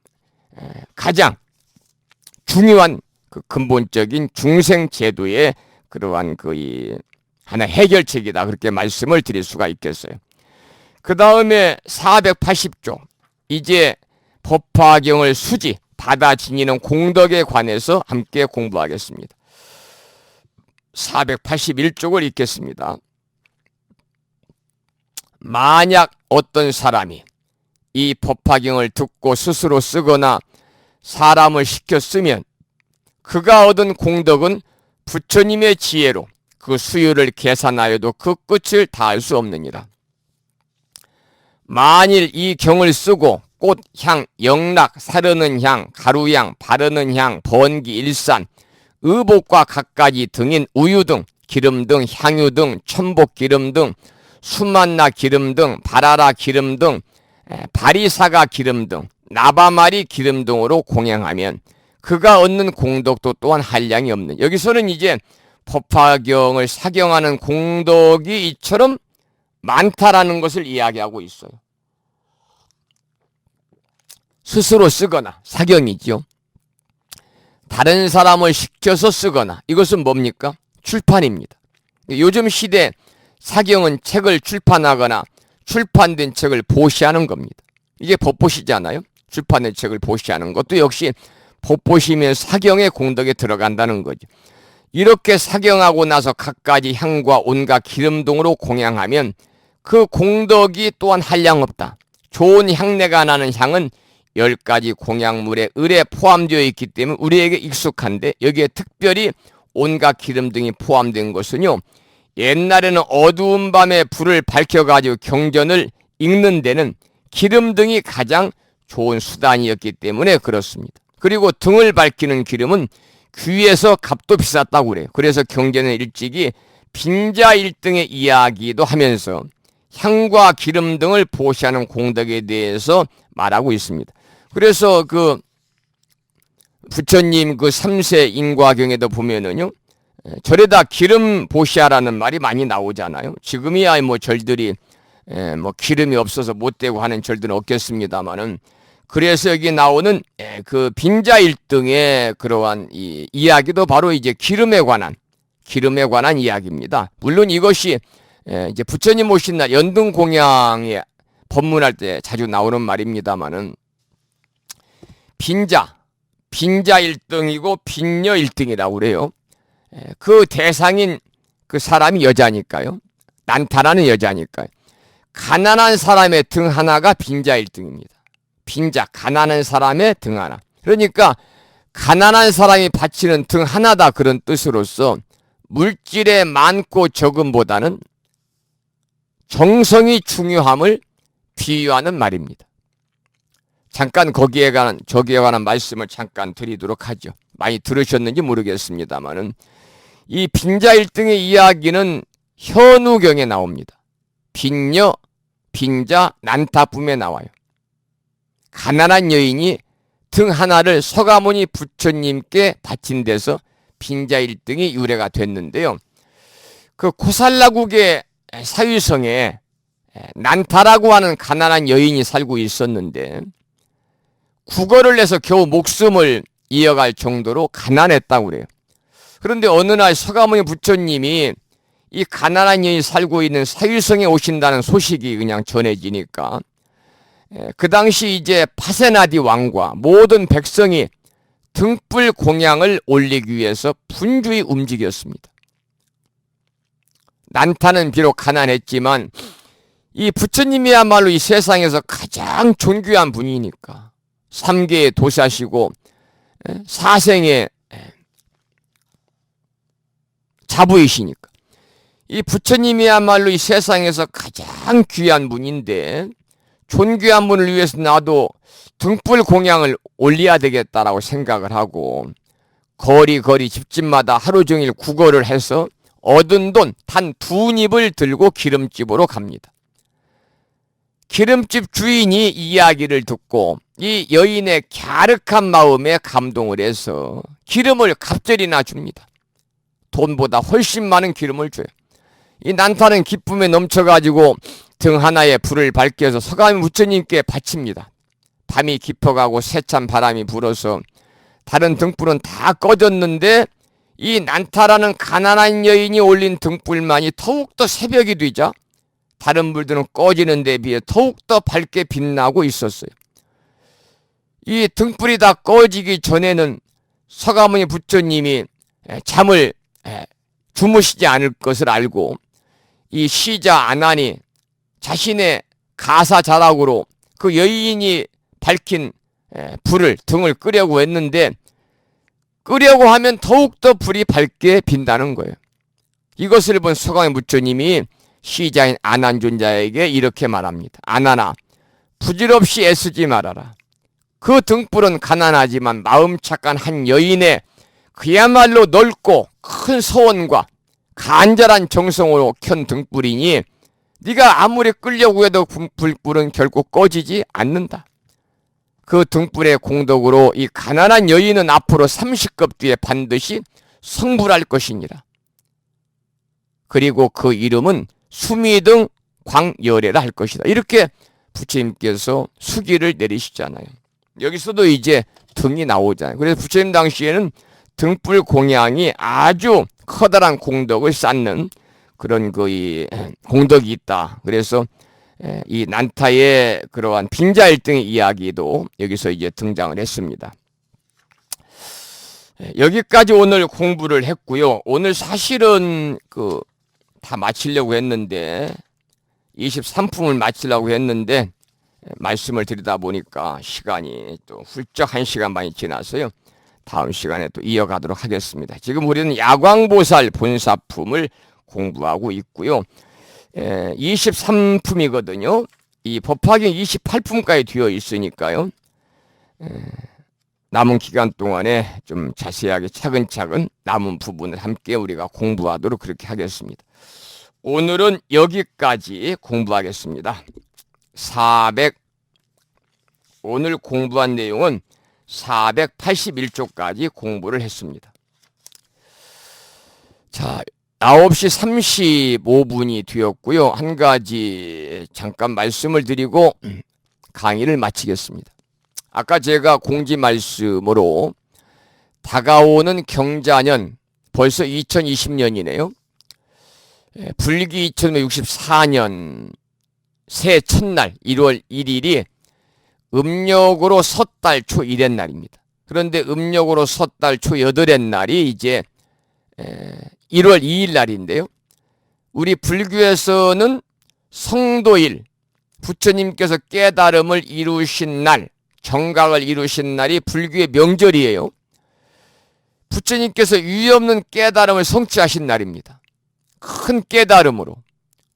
가장 중요한 그 근본적인 중생 제도의 그러한 그 하나의 해결책이다, 그렇게 말씀을 드릴 수가 있겠어요. 그 다음에 480조, 이제 법화경을 수지 받아 지니는 공덕에 관해서 함께 공부하겠습니다. 481쪽을 읽겠습니다. 만약 어떤 사람이 이 법화경을 듣고 스스로 쓰거나 사람을 시켜 쓰면 그가 얻은 공덕은 부처님의 지혜로 그 수요를 계산하여도 그 끝을 다할 수 없느니라. 만일 이 경을 쓰고 꽃, 향, 영락, 사르는 향, 가루향, 바르는 향, 번기, 일산, 의복과 갖가지 등인 우유 등, 기름 등, 향유 등, 천복기름 등, 수만나 기름 등, 바라라 기름 등, 바리사가 기름 등, 나바마리 기름 등으로 공양하면 그가 얻는 공덕도 또한 한량이 없는, 여기서는 이제 법화경을 사경하는 공덕이 이처럼 많다라는 것을 이야기하고 있어요. 스스로 쓰거나 사경이지요. 다른 사람을 시켜서 쓰거나, 이것은 뭡니까? 출판입니다. 요즘 시대 사경은 책을 출판하거나 출판된 책을 보시하는 겁니다. 이게 법보시잖아요. 출판된 책을 보시하는 것도 역시 법보시면 사경의 공덕에 들어간다는 거죠. 이렇게 사경하고 나서 갖가지 향과 온갖 기름 등으로 공양하면 그 공덕이 또한 한량 없다. 좋은 향내가 나는 향은 10가지 공양물의 을에 포함되어 있기 때문에 우리에게 익숙한데, 여기에 특별히 온갖 기름 등이 포함된 것은요, 옛날에는 어두운 밤에 불을 밝혀가지고 경전을 읽는 데는 기름 등이 가장 좋은 수단이었기 때문에 그렇습니다. 그리고 등을 밝히는 기름은 귀에서 값도 비쌌다고 그래요. 그래서 경전은 일찍이 빈자 1등의 이야기도 하면서 향과 기름 등을 보시하는 공덕에 대해서 말하고 있습니다. 그래서 그 부처님 그 3세 인과경에도 보면은요, 절에다 기름 보시하라는 말이 많이 나오잖아요. 지금이야 뭐 절들이 뭐 기름이 없어서 못 되고 하는 절들은 없겠습니다만은, 그래서 여기 나오는 그 빈자 1등의 그러한 이 이야기도 바로 이제 기름에 관한 이야기입니다. 물론 이것이 이제 부처님 오신 날 연등 공양에 법문할 때 자주 나오는 말입니다만은, 빈자 1등이고 빈녀 1등이라고 그래요. 그 대상인 그 사람이 여자니까요. 난타라는 여자니까요. 가난한 사람의 등 하나가 빈자 1등입니다. 빈자, 가난한 사람의 등 하나. 그러니까 가난한 사람이 바치는 등 하나다, 그런 뜻으로서 물질의 많고 적음보다는 정성이 중요함을 비유하는 말입니다. 잠깐 저기에 관한 말씀을 잠깐 드리도록 하죠. 많이 들으셨는지 모르겠습니다만은, 이 빈자 1등의 이야기는 현우경에 나옵니다. 빈녀, 빈자, 난타품에 나와요. 가난한 여인이 등 하나를 서가모니 부처님께 바친 데서 빈자 1등이 유래가 됐는데요. 그 코살라국의 사위성에 난타라고 하는 가난한 여인이 살고 있었는데, 국어를 내서 겨우 목숨을 이어갈 정도로 가난했다고 그래요. 그런데 어느 날 서가모니 부처님이 이 가난한 여인이 살고 있는 사유성에 오신다는 소식이 그냥 전해지니까 그 당시 이제 파세나디 왕과 모든 백성이 등불 공양을 올리기 위해서 분주히 움직였습니다. 난타는 비록 가난했지만 이 부처님이야말로 이 세상에서 가장 존귀한 분이니까 삼계의 도사시고 사생의 자부이시니까 이 부처님이야말로 이 세상에서 가장 귀한 분인데 존귀한 분을 위해서 나도 등불 공양을 올려야 되겠다라고 생각을 하고 거리 집집마다 하루 종일 구걸을 해서 얻은 돈 단 2닙을 들고 기름집으로 갑니다. 기름집 주인이 이야기를 듣고 이 여인의 갸륵한 마음에 감동을 해서 기름을 갑절이나 줍니다. 돈보다 훨씬 많은 기름을 줘요. 이 난타는 기쁨에 넘쳐가지고 등 하나에 불을 밝혀서 서가모니 부처님께 바칩니다. 밤이 깊어가고 세찬 바람이 불어서 다른 등불은 다 꺼졌는데 이 난타라는 가난한 여인이 올린 등불만이 더욱더 새벽이 되자 다른 불들은 꺼지는 데 비해 더욱더 밝게 빛나고 있었어요. 이 등불이 다 꺼지기 전에는 서가모니 부처님이 잠을 주무시지 않을 것을 알고 이 시자 아난이 자신의 가사 자락으로 그 여인이 밝힌 등을 끄려고 했는데 끄려고 하면 더욱더 불이 밝게 빛나는 거예요. 이것을 본 서가모니 부처님이 시자인 아난존자에게 이렇게 말합니다. 아난아, 부질없이 애쓰지 말아라. 그 등불은 가난하지만 마음 착한 한 여인의 그야말로 넓고 큰 서원과 간절한 정성으로 켠 등불이니 네가 아무리 끌려고 해도 불불은 결국 꺼지지 않는다. 그 등불의 공덕으로 이 가난한 여인은 앞으로 30급 뒤에 반드시 성불할 것이니라. 그리고 그 이름은 수미등 광열애라 할 것이다. 이렇게 부처님께서 수기를 내리시잖아요. 여기서도 이제 등이 나오잖아요. 그래서 부처님 당시에는 등불 공양이 아주 커다란 공덕을 쌓는 그런 이 공덕이 있다. 그래서 이 난타의 그러한 빈자일등의 이야기도 여기서 이제 등장을 했습니다. 여기까지 오늘 공부를 했고요. 오늘 사실은 다 마치려고 했는데 23품을 마치려고 했는데 말씀을 드리다 보니까 시간이 또 훌쩍 1시간 많이 지나서요. 다음 시간에 또 이어가도록 하겠습니다. 지금 우리는 야광보살 본사품을 공부하고 있고요. 23품이거든요. 이 법화경 28품까지 되어 있으니까요. 남은 기간 동안에 좀 자세하게 차근차근 남은 부분을 함께 우리가 공부하도록 그렇게 하겠습니다. 오늘은 여기까지 공부하겠습니다. 오늘 공부한 내용은 481쪽까지 공부를 했습니다. 자, 9시 35분이 되었고요. 한 가지 잠깐 말씀을 드리고 강의를 마치겠습니다. 아까 제가 공지 말씀으로 다가오는 경자년 벌써 2020년이네요. 불기 2564년 새 첫날 1월 1일이 음력으로 섣달 초 1의 날입니다. 그런데 음력으로 섣달 초 8의 날이 이제 1월 2일 날인데요. 우리 불교에서는 성도일, 부처님께서 깨달음을 이루신 날, 정각을 이루신 날이 불교의 명절이에요. 부처님께서 유의없는 깨달음을 성취하신 날입니다. 큰 깨달음으로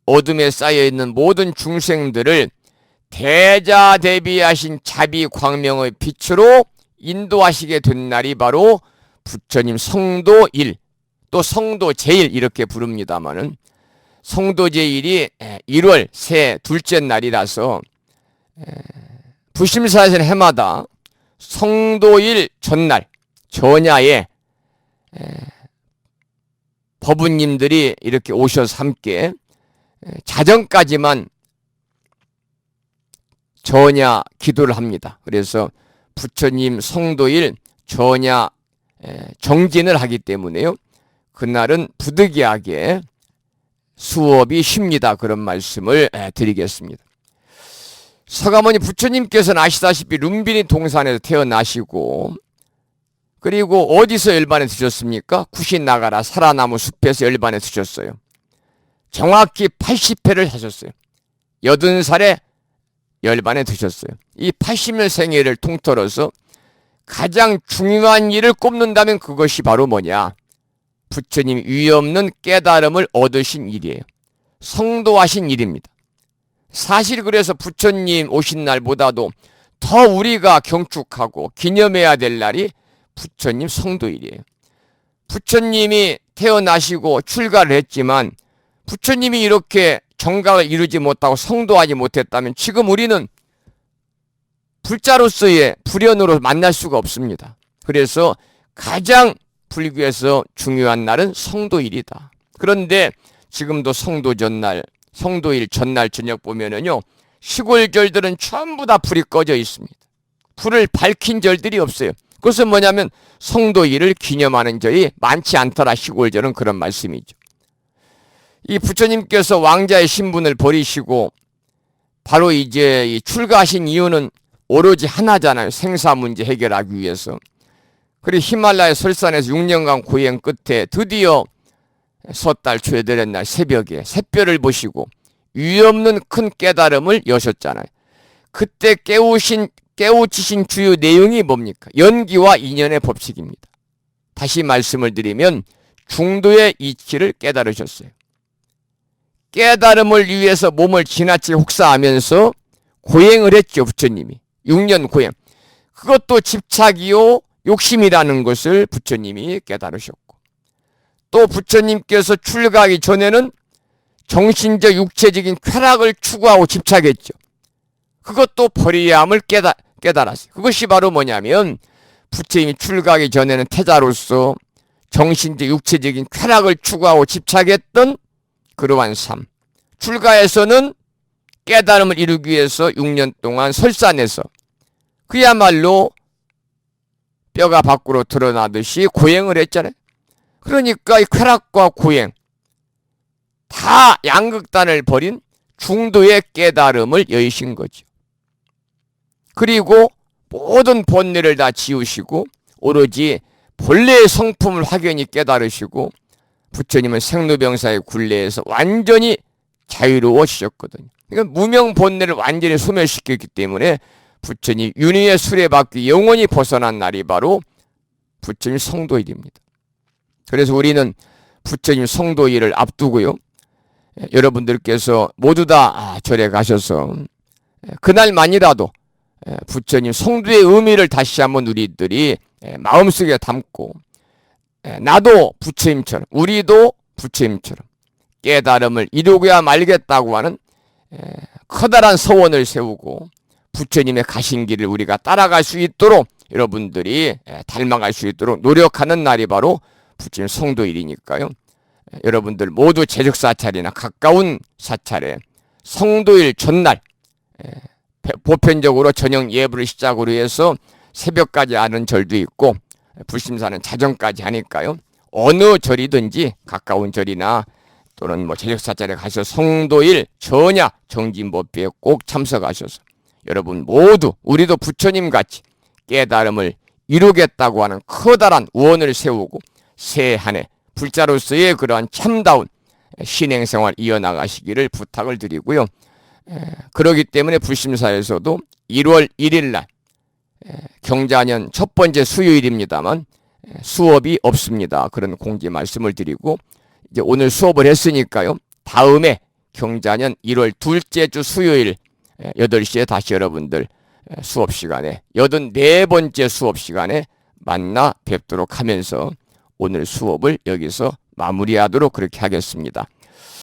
어둠에 쌓여있는 모든 중생들을 대자대비하신 자비 광명의 빛으로 인도하시게 된 날이 바로 부처님 성도일, 또 성도제일 이렇게 부릅니다마는 성도제일이 1월 새 둘째 날이라서 부심사에서는 해마다 성도일 전날 전야에 법부님들이 이렇게 오셔서 함께 자정까지만 전야 기도를 합니다. 그래서 부처님 성도일 전야 정진을 하기 때문에요. 그날은 부득이하게 수업이 쉽니다. 그런 말씀을 드리겠습니다. 서가모니 부처님께서는 아시다시피 룸비니 동산에서 태어나시고 그리고 어디서 열반에 드셨습니까? 구신나가라 사라나무 숲에서 열반에 드셨어요. 정확히 80회를 하셨어요. 80살에 열반에 드셨어요. 이 80년 생애를 통틀어서 가장 중요한 일을 꼽는다면 그것이 바로 뭐냐? 부처님이 위없는 깨달음을 얻으신 일이에요. 성도하신 일입니다. 사실 그래서 부처님 오신 날보다도 더 우리가 경축하고 기념해야 될 날이 부처님 성도일이에요. 부처님이 태어나시고 출가를 했지만 부처님이 이렇게 정각을 이루지 못하고 성도하지 못했다면 지금 우리는 불자로서의 불연으로 만날 수가 없습니다. 그래서 가장 불교에서 중요한 날은 성도일이다. 그런데 지금도 성도 전날, 성도일 전날 저녁 보면은요, 시골절들은 전부 다 불이 꺼져 있습니다. 불을 밝힌 절들이 없어요. 그것은 뭐냐면 성도일을 기념하는 절이 많지 않더라. 시골절은 그런 말씀이죠. 이 부처님께서 왕자의 신분을 버리시고 바로 이제 이 출가하신 이유는 오로지 하나잖아요. 생사 문제 해결하기 위해서. 그리고 히말라야 설산에서 6년간 고행 끝에 드디어 섣달 초에 들은 날 새벽에 샛별을 보시고 위없는 큰 깨달음을 여셨잖아요. 그때 깨우치신 주요 내용이 뭡니까? 연기와 인연의 법칙입니다. 다시 말씀을 드리면 중도의 이치를 깨달으셨어요. 깨달음을 위해서 몸을 지나치게 혹사하면서 고행을 했죠. 부처님이 6년 고행. 그것도 집착이요 욕심이라는 것을 부처님이 깨달으셨고, 또 부처님께서 출가하기 전에는 정신적 육체적인 쾌락을 추구하고 집착했죠. 그것도 버려야 함을 깨달았어요. 그것이 바로 뭐냐면 부처님이 출가하기 전에는 태자로서 정신적 육체적인 쾌락을 추구하고 집착했던 그러한 삶, 출가에서는 깨달음을 이루기 위해서 6년 동안 설산에서 그야말로 뼈가 밖으로 드러나듯이 고행을 했잖아요. 그러니까 이 쾌락과 고행 다 양극단을 버린 중도의 깨달음을 여의신 거죠. 그리고 모든 본뇌를 다 지우시고 오로지 본래의 성품을 확연히 깨달으시고 부처님은 생로병사의 굴레에서 완전히 자유로워지셨거든요. 그러니까 무명 본뇌를 완전히 소멸시켰기 때문에 부처님 윤회의 수레바퀴 영원히 벗어난 날이 바로 부처님 성도일입니다. 그래서 우리는 부처님 성도일을 앞두고요, 여러분들께서 모두 다 절에 가셔서 그날만이라도 부처님 성도의 의미를 다시 한번 우리들이 마음속에 담고 나도 부처님처럼 우리도 부처님처럼 깨달음을 이루고야 말겠다고 하는 커다란 서원을 세우고 부처님의 가신 길을 우리가 따라갈 수 있도록 여러분들이 닮아갈 수 있도록 노력하는 날이 바로 부처님 성도일이니까요. 여러분들 모두 제적사찰이나 가까운 사찰에 성도일 전날 보편적으로 저녁 예불을 시작으로 해서 새벽까지 하는 절도 있고 불심사는 자정까지 하니까요. 어느 절이든지 가까운 절이나 또는 뭐 제적사찰에 가서 성도일 전야 정진법회에 꼭 참석하셔서 여러분 모두 우리도 부처님같이 깨달음을 이루겠다고 하는 커다란 우원을 세우고 새 한 해 불자로서의 그러한 참다운 신행생활 이어나가시기를 부탁을 드리고요. 그러기 때문에 불심사에서도 1월 1일 날 경자년 첫 번째 수요일입니다만 수업이 없습니다. 그런 공지 말씀을 드리고 이제 오늘 수업을 했으니까요. 다음에 경자년 1월 둘째 주 수요일 8시에 다시 여러분들 수업 시간에 84번째 수업 시간에 만나 뵙도록 하면서 오늘 수업을 여기서 마무리하도록 그렇게 하겠습니다.